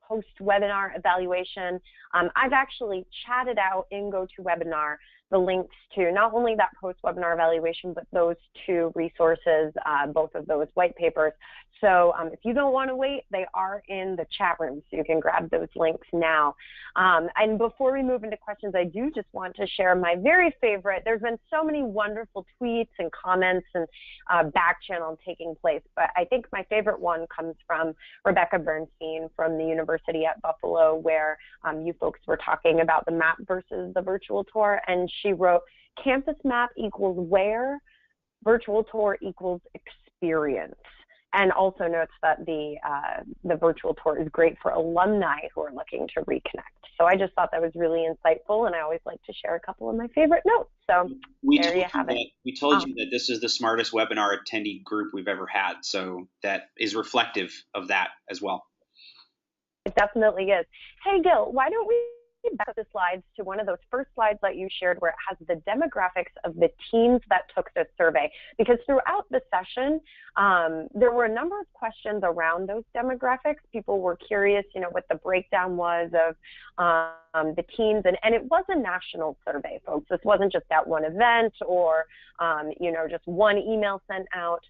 post-webinar evaluation. I've actually chatted out in GoToWebinar the links to not only that post-webinar evaluation, but those two resources, both of those white papers. So if you don't want to wait, they are in the chat room, so you can grab those links now. And before we move into questions, I do just want to share my very favorite. There's been so many wonderful tweets and comments and back channel taking place, but I think my favorite one comes from Rebecca Bernstein from the University at Buffalo, where you folks were talking about the map versus the virtual tour, and she wrote, campus map equals where, virtual tour equals experience. And also notes that the virtual tour is great for alumni who are looking to reconnect. So I just thought that was really insightful, and I always like to share a couple of my favorite notes. So there you have it. We told you that this is the smartest webinar attendee group we've ever had, so that is reflective of that as well. It definitely is. Hey, Gil, why don't we back up the slides to one of those first slides that you shared where it has the demographics of the teens that took this survey? Because throughout the session, there were a number of questions around those demographics. People were curious, what the breakdown was of the teens, and it was a national survey, folks. This wasn't just at one event or, just one email sent out.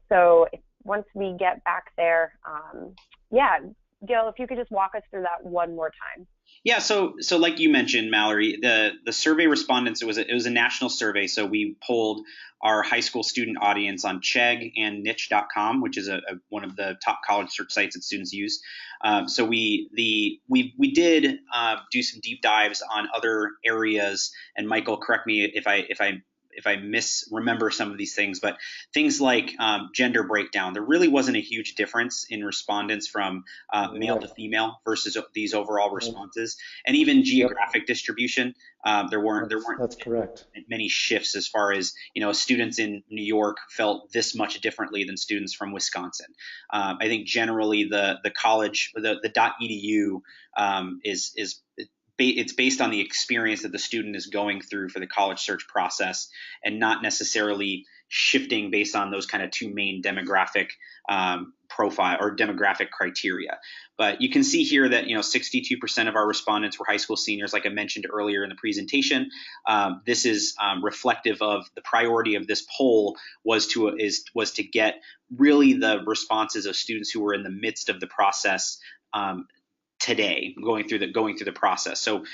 So once we get back there, yeah, Gil, if you could just walk us through that one more time. Yeah, so like you mentioned, Mallory, the survey respondents, it was a national survey. So we polled our high school student audience on Chegg and niche.com, which is one of the top college search sites that students use. So we did do some deep dives on other areas. And Michael, correct me if I misremember some of these things, but things like gender breakdown, there really wasn't a huge difference in respondents from male to female versus these overall responses, and even geographic distribution. There weren't That's correct. many shifts as far as students in New York felt this much differently than students from Wisconsin. I think generally the college, the .edu it's based on the experience that the student is going through for the college search process, and not necessarily shifting based on those kind of two main demographic profile or demographic criteria. But you can see here that 62% of our respondents were high school seniors, like I mentioned earlier in the presentation. This is reflective of the priority of this poll was to get really the responses of students who were in the midst of the process today, going through the process. So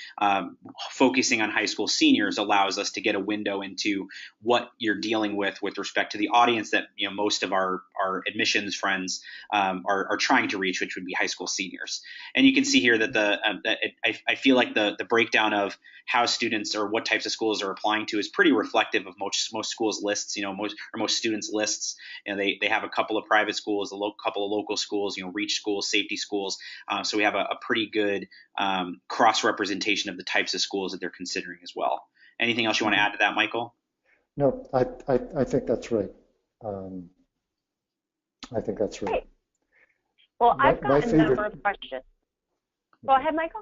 focusing on high school seniors allows us to get a window into what you're dealing with respect to the audience that most of our admissions friends are trying to reach, which would be high school seniors. And you can see here that I feel like the breakdown of how students or what types of schools are applying to is pretty reflective of most schools lists. Most students lists. They have a couple of private schools, couple of local schools, reach schools, safety schools. So we have a pretty good cross representation of the types of schools that they're considering as well. Anything else you want to add to that, Michael? No, I think that's right. I think that's right. Great. Well, I've got a number of questions. Go ahead, Michael.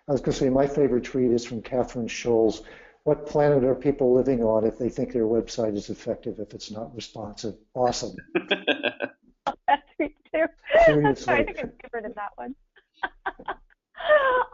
I was going to say my favorite tweet is from Catherine Scholes. What planet are people living on if they think their website is effective if it's not responsive? Awesome. That's me too. Seriously. I think I'm favorite of that one.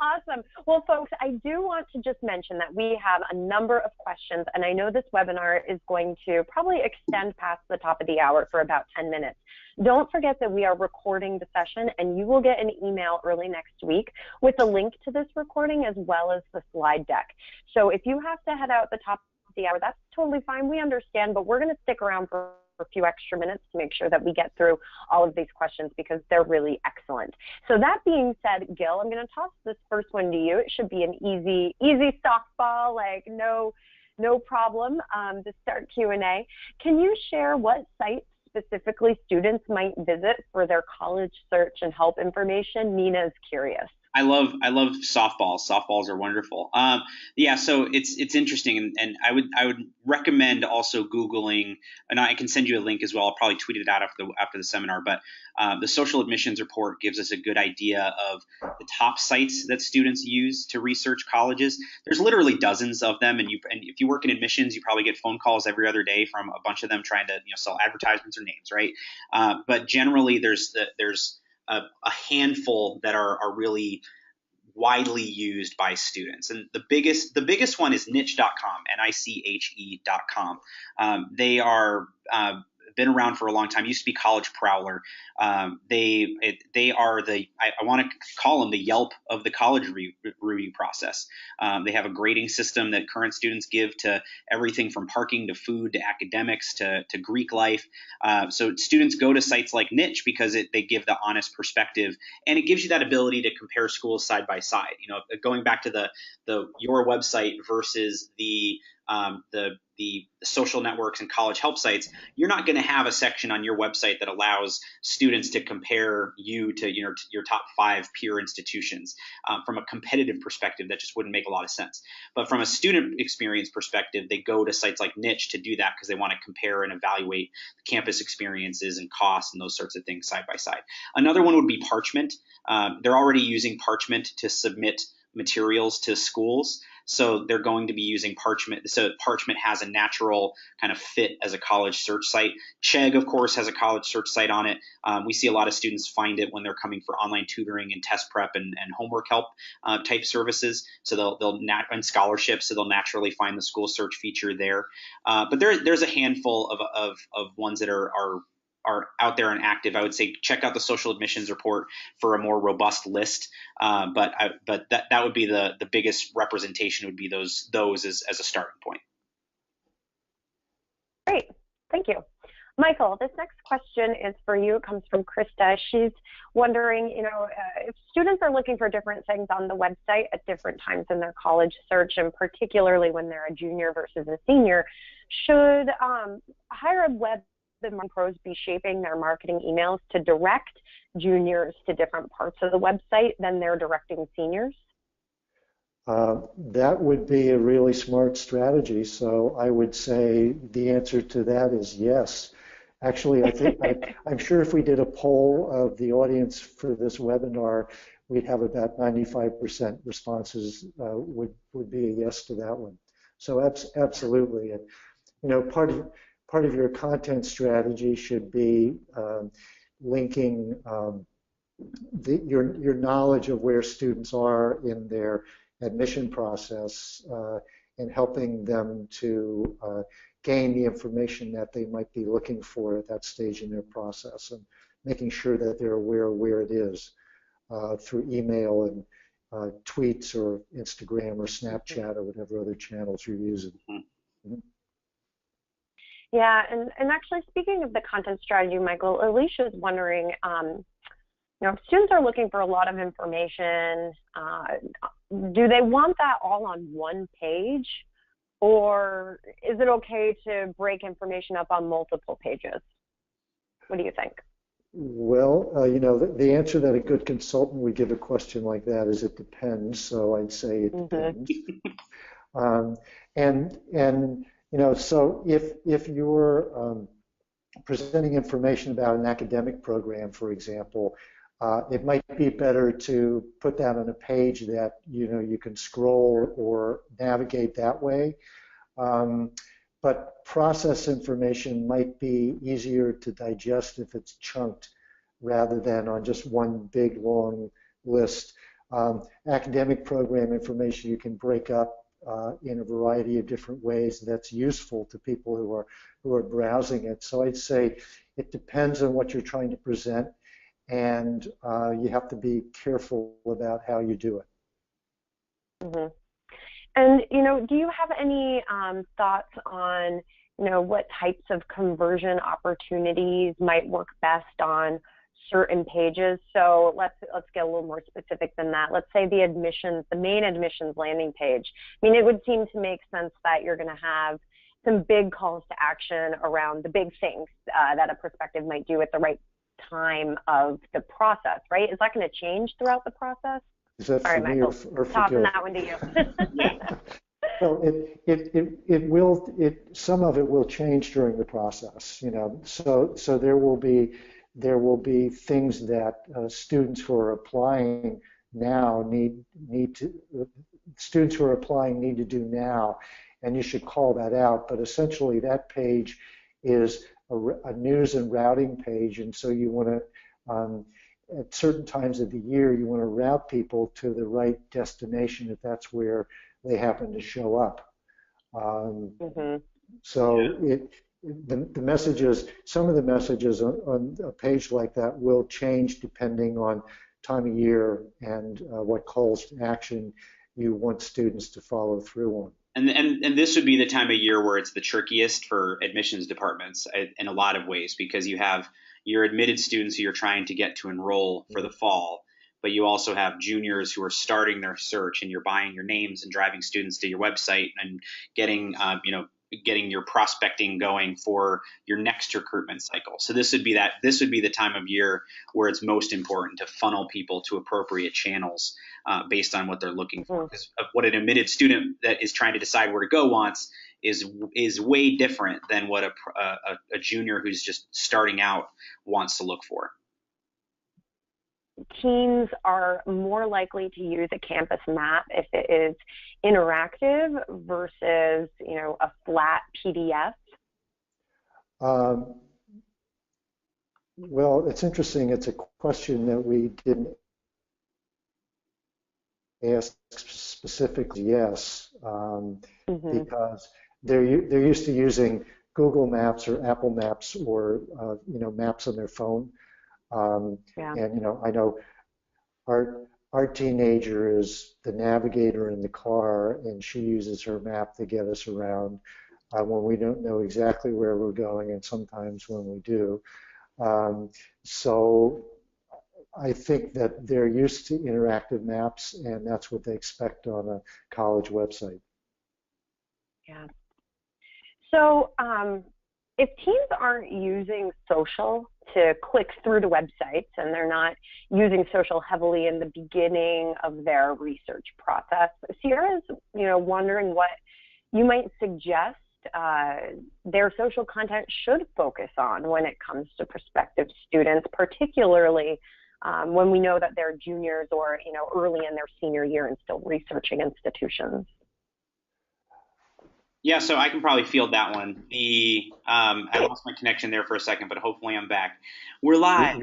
Awesome. Well, folks, I do want to just mention that we have a number of questions, and I know this webinar is going to probably extend past the top of the hour for about 10 minutes. Don't forget that we are recording the session, and you will get an email early next week with a link to this recording as well as the slide deck. So if you have to head out at the top of the hour, that's totally fine. We understand, but we're going to stick around for a few extra minutes to make sure that we get through all of these questions because they're really excellent. So that being said, Gil, I'm going to toss this first one to you. It should be an easy softball, like no problem to start Q&A. Can you share what sites specifically students might visit for their college search and help information? Nina's curious. I love softballs. Softballs are wonderful. Yeah, so it's interesting, and I would recommend also Googling, and I can send you a link as well. I'll probably tweet it out after the seminar. But the Social Admissions Report gives us a good idea of the top sites that students use to research colleges. There's literally dozens of them, and if you work in admissions, you probably get phone calls every other day from a bunch of them trying to sell advertisements or names, right? But generally, there's a handful that are really widely used by students. And the biggest one is niche.com, niche.com. They are been around for a long time. Used to be College Prowler. They are I want to call them the Yelp of the college review process. They have a grading system that current students give to everything from parking to food to academics to Greek life. So students go to sites like Niche because they give the honest perspective, and it gives you that ability to compare schools side by side. Going back to your website versus the social networks and college help sites, you're not going to have a section on your website that allows students to compare you to your top 5 peer institutions. From a competitive perspective, that just wouldn't make a lot of sense. But from a student experience perspective, they go to sites like Niche to do that because they want to compare and evaluate the campus experiences and costs and those sorts of things side by side. Another one would be Parchment. They're already using Parchment to submit materials to schools. So they're going to be using Parchment. So Parchment has a natural kind of fit as a college search site. Chegg, of course, has a college search site on it. We see a lot of students find it when they're coming for online tutoring and test prep and homework help type services. So and scholarships, so they'll naturally find the school search feature there. But there's a handful of ones that are out there and active. I would say check out the Social Admissions Report for a more robust list. But that would be the biggest representation would be those as a starting point. Great, thank you. Michael, this next question is for you. It comes from Krista. She's wondering, if students are looking for different things on the website at different times in their college search, and particularly when they're a junior versus a senior, should higher ed web and pros be shaping their marketing emails to direct juniors to different parts of the website than they're directing seniors? That would be a really smart strategy. So I would say the answer to that is yes. Actually, I think I'm sure if we did a poll of the audience for this webinar, we'd have about 95% responses would be a yes to that one. So absolutely, and part of your content strategy should be linking your knowledge of where students are in their admission process and helping them to gain the information that they might be looking for at that stage in their process, and making sure that they're aware where it is. through email and tweets or Instagram or Snapchat or whatever other channels you're using. Mm-hmm. Yeah, and actually speaking of the content strategy, Michael, Alicia is wondering, students are looking for a lot of information. Do they want that all on one page, or is it okay to break information up on multiple pages? What do you think? Well, the answer that a good consultant would give a question like that is it depends. So I'd say it depends. So if you're presenting information about an academic program, for example, it might be better to put that on a page that you can scroll or navigate that way. But process information might be easier to digest if it's chunked rather than on just one big long list. Academic program information you can break up in a variety of different ways that's useful to people who are browsing it. So I'd say it depends on what you're trying to present, and you have to be careful about how you do it. Mm-hmm. And, do you have any thoughts on, what types of conversion opportunities might work best on certain pages? So let's get a little more specific than that. Let's say the main admissions landing page. I mean, it would seem to make sense that you're going to have some big calls to action around the big things that a prospective might do at the right time of the process, right? Is that going to change throughout the process? Is that for me or for tossing that one to you? Well, it will. Some of it will change during the process. So there will be things that students who are applying now need to do now, and you should call that out. But essentially, that page is a news and routing page, and so you want to. At certain times of the year, you want to route people to the right destination if that's where they happen to show up. So the messages, some of the messages on a page like that will change depending on time of year and what calls to action you want students to follow through on. And this would be the time of year where it's the trickiest for admissions departments in a lot of ways, because you have your admitted students who you're trying to get to enroll for the fall, but you also have juniors who are starting their search, and you're buying your names and driving students to your website and getting your prospecting going for your next recruitment cycle. So this would be the time of year where it's most important to funnel people to appropriate channels based on what they're looking for. Because what an admitted student that is trying to decide where to go wants is way different than what a junior who's just starting out wants to look for. Teens are more likely to use a campus map if it is interactive versus, a flat PDF? Well, it's interesting. It's a question that we didn't ask specifically. Yes, because they're used to using Google Maps or Apple Maps or maps on their phone. And I know our teenager is the navigator in the car, and she uses her map to get us around when we don't know exactly where we're going, and sometimes when we do. So I think that they're used to interactive maps, and that's what they expect on a college website. Yeah. So if teens aren't using social to click through to websites, and they're not using social heavily in the beginning of their research process, Sierra's, wondering what you might suggest their social content should focus on when it comes to prospective students, particularly when we know that they're juniors or early in their senior year and still researching institutions. Yeah, so I can probably field that one. I lost my connection there for a second, but hopefully I'm back. We're live.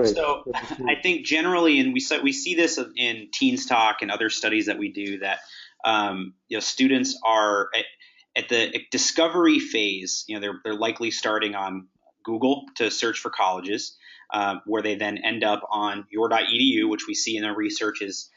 So I think generally, and we see this in Teens Talk and other studies that we do, that students are at the discovery phase. They're likely starting on Google to search for colleges. where they then end up on your.edu, which we see in the research is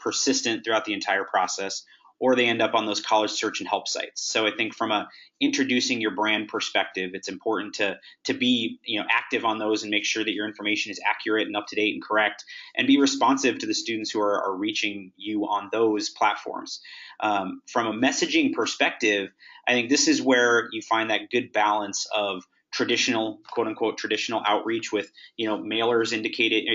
persistent throughout the entire process, or they end up on those college search and help sites. So I think from a introducing your brand perspective, it's important to be active on those and make sure that your information is accurate and up to date and correct, and be responsive to the students who are reaching you on those platforms. From a messaging perspective, I think this is where you find that good balance of traditional, quote unquote, traditional outreach with mailers indicated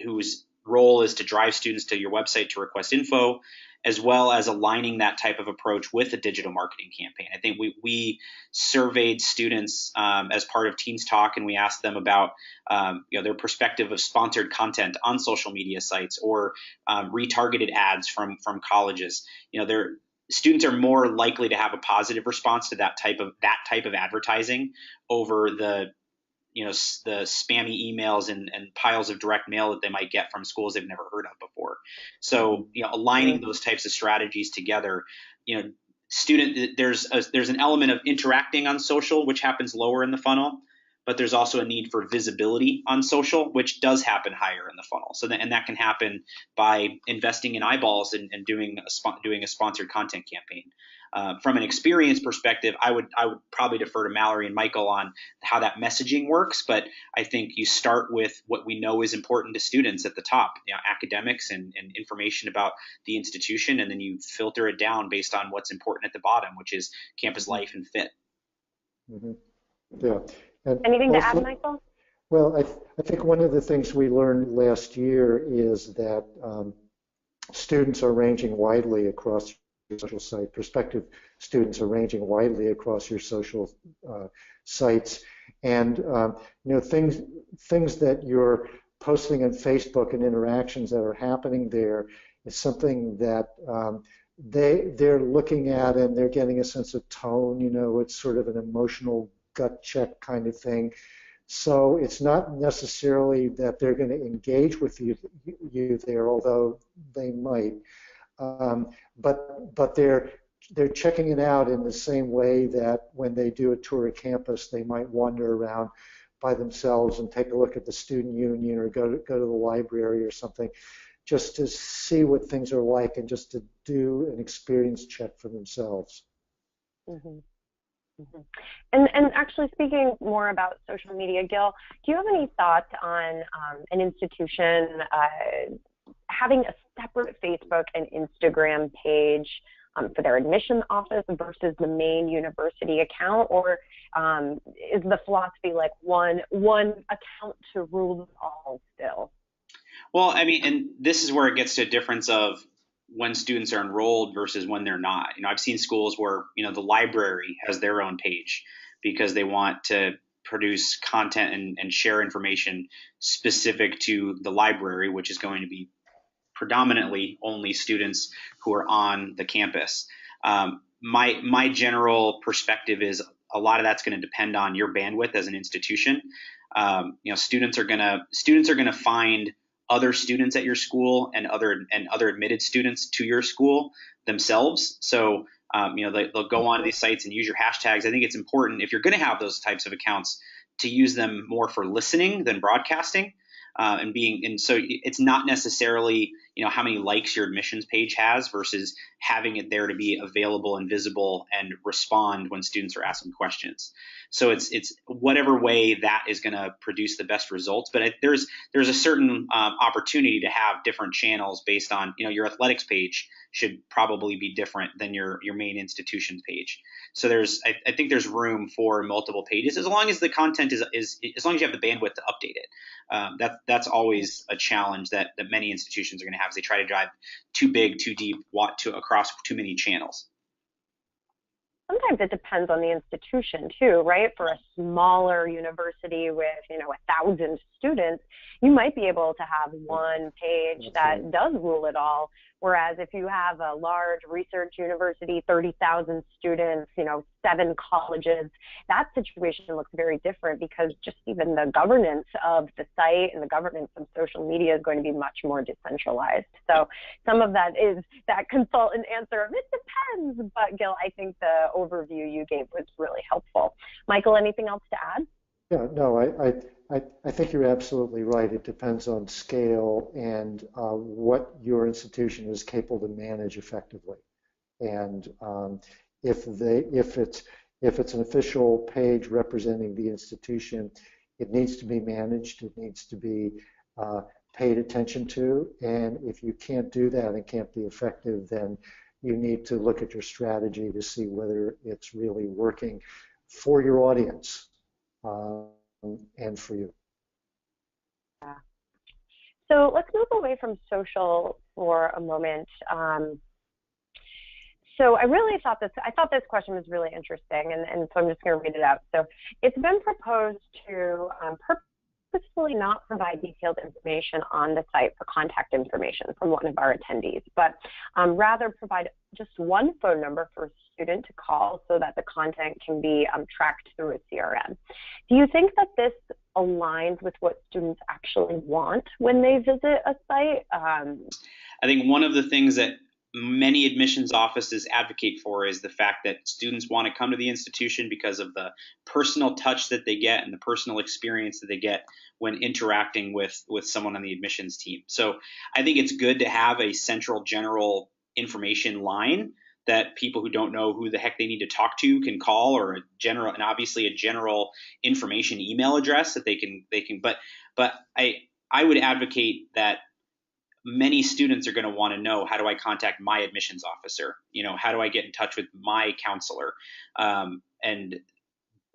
whose role is to drive students to your website to request info, as well as aligning that type of approach with a digital marketing campaign. I think we surveyed students as part of Teens Talk, and we asked them about their perspective of sponsored content on social media sites or retargeted ads from colleges. Students are more likely to have a positive response to that type of advertising over the spammy emails and piles of direct mail that they might get from schools they've never heard of before. So, aligning those types of strategies together, there's an element of interacting on social, which happens lower in the funnel, but there's also a need for visibility on social, which does happen higher in the funnel. So that can happen by investing in eyeballs and doing a sponsored content campaign. From an experience perspective, I would probably defer to Mallory and Michael on how that messaging works, but I think you start with what we know is important to students at the top, academics and information about the institution, and then you filter it down based on what's important at the bottom, which is campus life and fit. Mm-hmm. Yeah. And anything also, to add, Michael? Well, I think one of the things we learned last year is that students are ranging widely across your social site. Prospective students are ranging widely across your social sites, and things that you're posting on Facebook and interactions that are happening there is something that they're looking at, and they're getting a sense of tone. It's sort of an emotional gut check kind of thing. So it's not necessarily that they're going to engage with you there, although they might. But they're checking it out in the same way that when they do a tour of campus, they might wander around by themselves and take a look at the student union or go to the library or something, just to see what things are like and just to do an experience check for themselves. Mm-hmm. Mm-hmm. And actually, speaking more about social media, Gil, do you have any thoughts on an institution having a separate Facebook and Instagram page for their admission office versus the main university account, or is the philosophy like one account to rule them all still? Well, I mean, and this is where it gets to a difference of when students are enrolled versus when they're not. I've seen schools where, the library has their own page because they want to produce content and share information specific to the library, which is going to be predominantly only students who are on the campus. My general perspective is a lot of that's going to depend on your bandwidth as an institution. Students are going to find other students at your school and other admitted students to your school themselves. So they'll go onto these sites and use your hashtags. I think it's important, if you're going to have those types of accounts, to use them more for listening than broadcasting. And so it's not necessarily how many likes your admissions page has versus having it there to be available and visible and respond when students are asking questions. So it's whatever way that is going to produce the best results. But there's a certain opportunity to have different channels based on your athletics page should probably be different than your main institution's page. So I think there's room for multiple pages as long as the content is as long as you have the bandwidth to update it. That's always a challenge that many institutions are going to have as they try to drive too big, too deep, across too many channels. Sometimes it depends on the institution too, right? For a smaller university with 1,000 students, you might be able to have one page that does rule it all. Whereas if you have a large research university, 30,000 students, 7 colleges, that situation looks very different because just even the governance of the site and the governance of social media is going to be much more decentralized. So some of that is that consultant answer of it depends. But Gil, I think the overview you gave was really helpful. Michael, anything else to add? Yeah, no, I think you're absolutely right. It depends on scale and what your institution is capable to manage effectively. And if it's an official page representing the institution, it needs to be managed. It needs to be paid attention to. And if you can't do that and can't be effective, then you need to look at your strategy to see whether it's really working for your audience and for you. Yeah. So let's move away from social for a moment. So I thought this question was really interesting, and so I'm just going to read it out. So it's been proposed to purposefully not provide detailed information on the site for contact information from one of our attendees, but rather provide just one phone number for a student to call so that the content can be tracked through a CRM. Do you think that this aligns with what students actually want when they visit a site? I think one of the things that many admissions offices advocate for is the fact that students want to come to the institution because of the personal touch that they get and the personal experience that they get when interacting with someone on the admissions team. So I think it's good to have a central general information line that people who don't know who the heck they need to talk to can call, or obviously a general information email address that they can, but I would advocate that many students are going to want to know, how do I contact my admissions officer? How do I get in touch with my counselor? And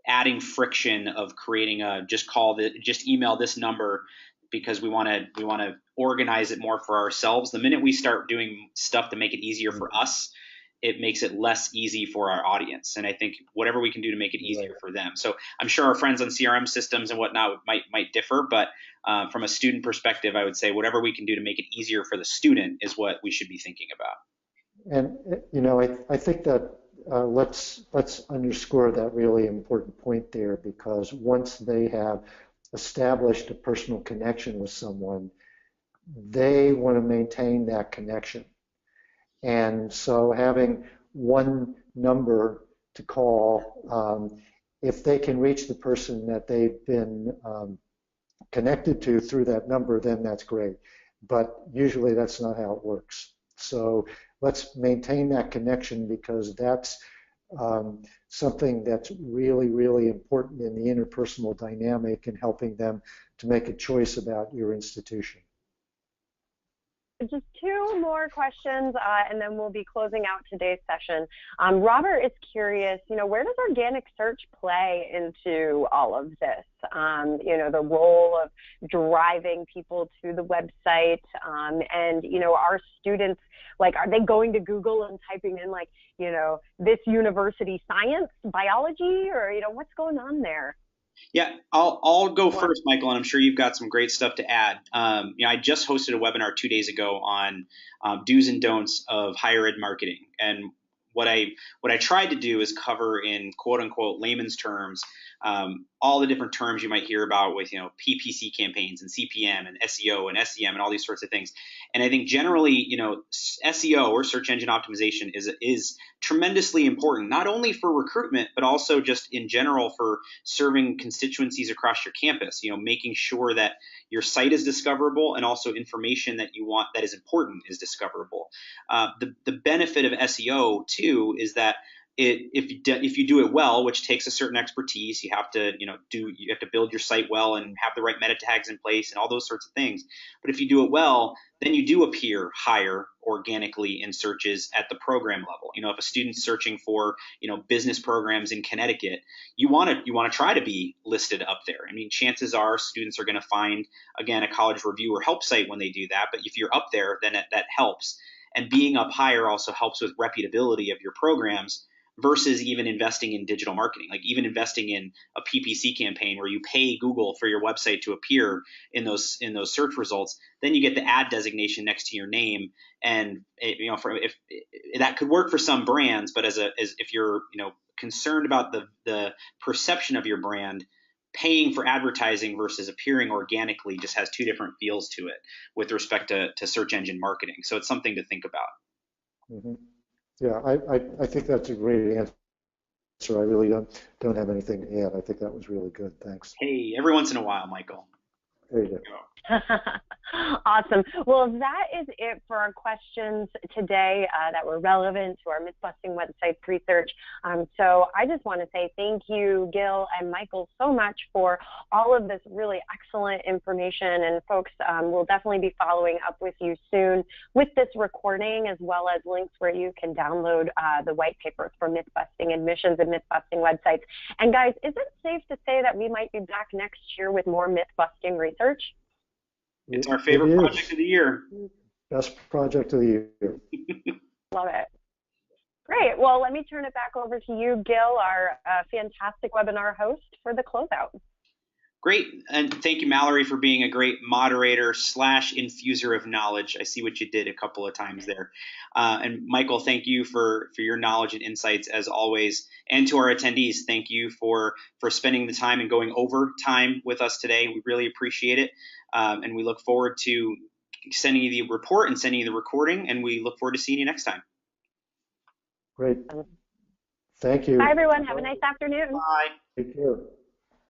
adding friction of creating just email this number, because we want to organize it more for ourselves. The minute we start doing stuff to make it easier for us, it makes it less easy for our audience. And I think whatever we can do to make it easier for them. So I'm sure our friends on CRM systems and whatnot might differ, but from a student perspective, I would say whatever we can do to make it easier for the student is what we should be thinking about. And I think that let's underscore that really important point there, because once they have established a personal connection with someone, they want to maintain that connection. And so having one number to call, if they can reach the person that they've been connected to through that number, then that's great. But usually that's not how it works. So let's maintain that connection, because that's something that's really, really important in the interpersonal dynamic and helping them to make a choice about your institution. Just two more questions, and then we'll be closing out today's session. Robert is curious, where does organic search play into all of this? The role of driving people to the website, and, are students, are they going to Google and typing in, this university science, biology, or, what's going on there? Yeah, I'll go first, Michael, and I'm sure you've got some great stuff to add. I just hosted a webinar 2 days ago on do's and don'ts of higher ed marketing, and what I tried to do is cover in quote unquote layman's terms all the different terms you might hear about with PPC campaigns and CPM and SEO and SEM and all these sorts of things. And I think generally SEO, or search engine optimization, is tremendously important, not only for recruitment but also just in general for serving constituencies across your campus. Making sure that your site is discoverable and also information that you want that is important is discoverable. The benefit of SEO too is that if you do it well, which takes a certain expertise, you have to build your site well and have the right meta tags in place and all those sorts of things. But if you do it well, then you do appear higher organically in searches at the program level. If a student's searching for business programs in Connecticut, you want to try to be listed up there. I mean, chances are students are going to find, again, a college review or help site when they do that. But if you're up there, then that helps. And being up higher also helps with reputability of your programs, versus even investing in digital marketing, like even investing in a PPC campaign where you pay Google for your website to appear in those search results. Then you get the ad designation next to your name, and if that could work for some brands, but if you're concerned about the perception of your brand, paying for advertising versus appearing organically just has two different feels to it with respect to search engine marketing. So it's something to think about. Mm-hmm. Yeah, I think that's a great answer. I really don't have anything to add. I think that was really good. Thanks. Hey, every once in a while, Michael. There you go. Awesome. Well, that is it for our questions today that were relevant to our Mythbusting website's research. So I just want to say thank you, Gil and Michael, so much for all of this really excellent information. And folks, we'll definitely be following up with you soon with this recording, as well as links where you can download the white papers for Mythbusting admissions and Mythbusting websites. And guys, is it safe to say that we might be back next year with more Mythbusting research? It's our favorite project of the year. Best project of the year. Love it. Great. Well, let me turn it back over to you, Gil, our fantastic webinar host, for the closeout. Great. And thank you, Mallory, for being a great moderator / infuser of knowledge. I see what you did a couple of times there. And Michael, thank you for your knowledge and insights as always. And to our attendees, thank you for spending the time and going over time with us today. We really appreciate it. And we look forward to sending you the report and sending you the recording. And we look forward to seeing you next time. Great. Thank you. Bye, everyone. Have a nice afternoon. Bye. Take care.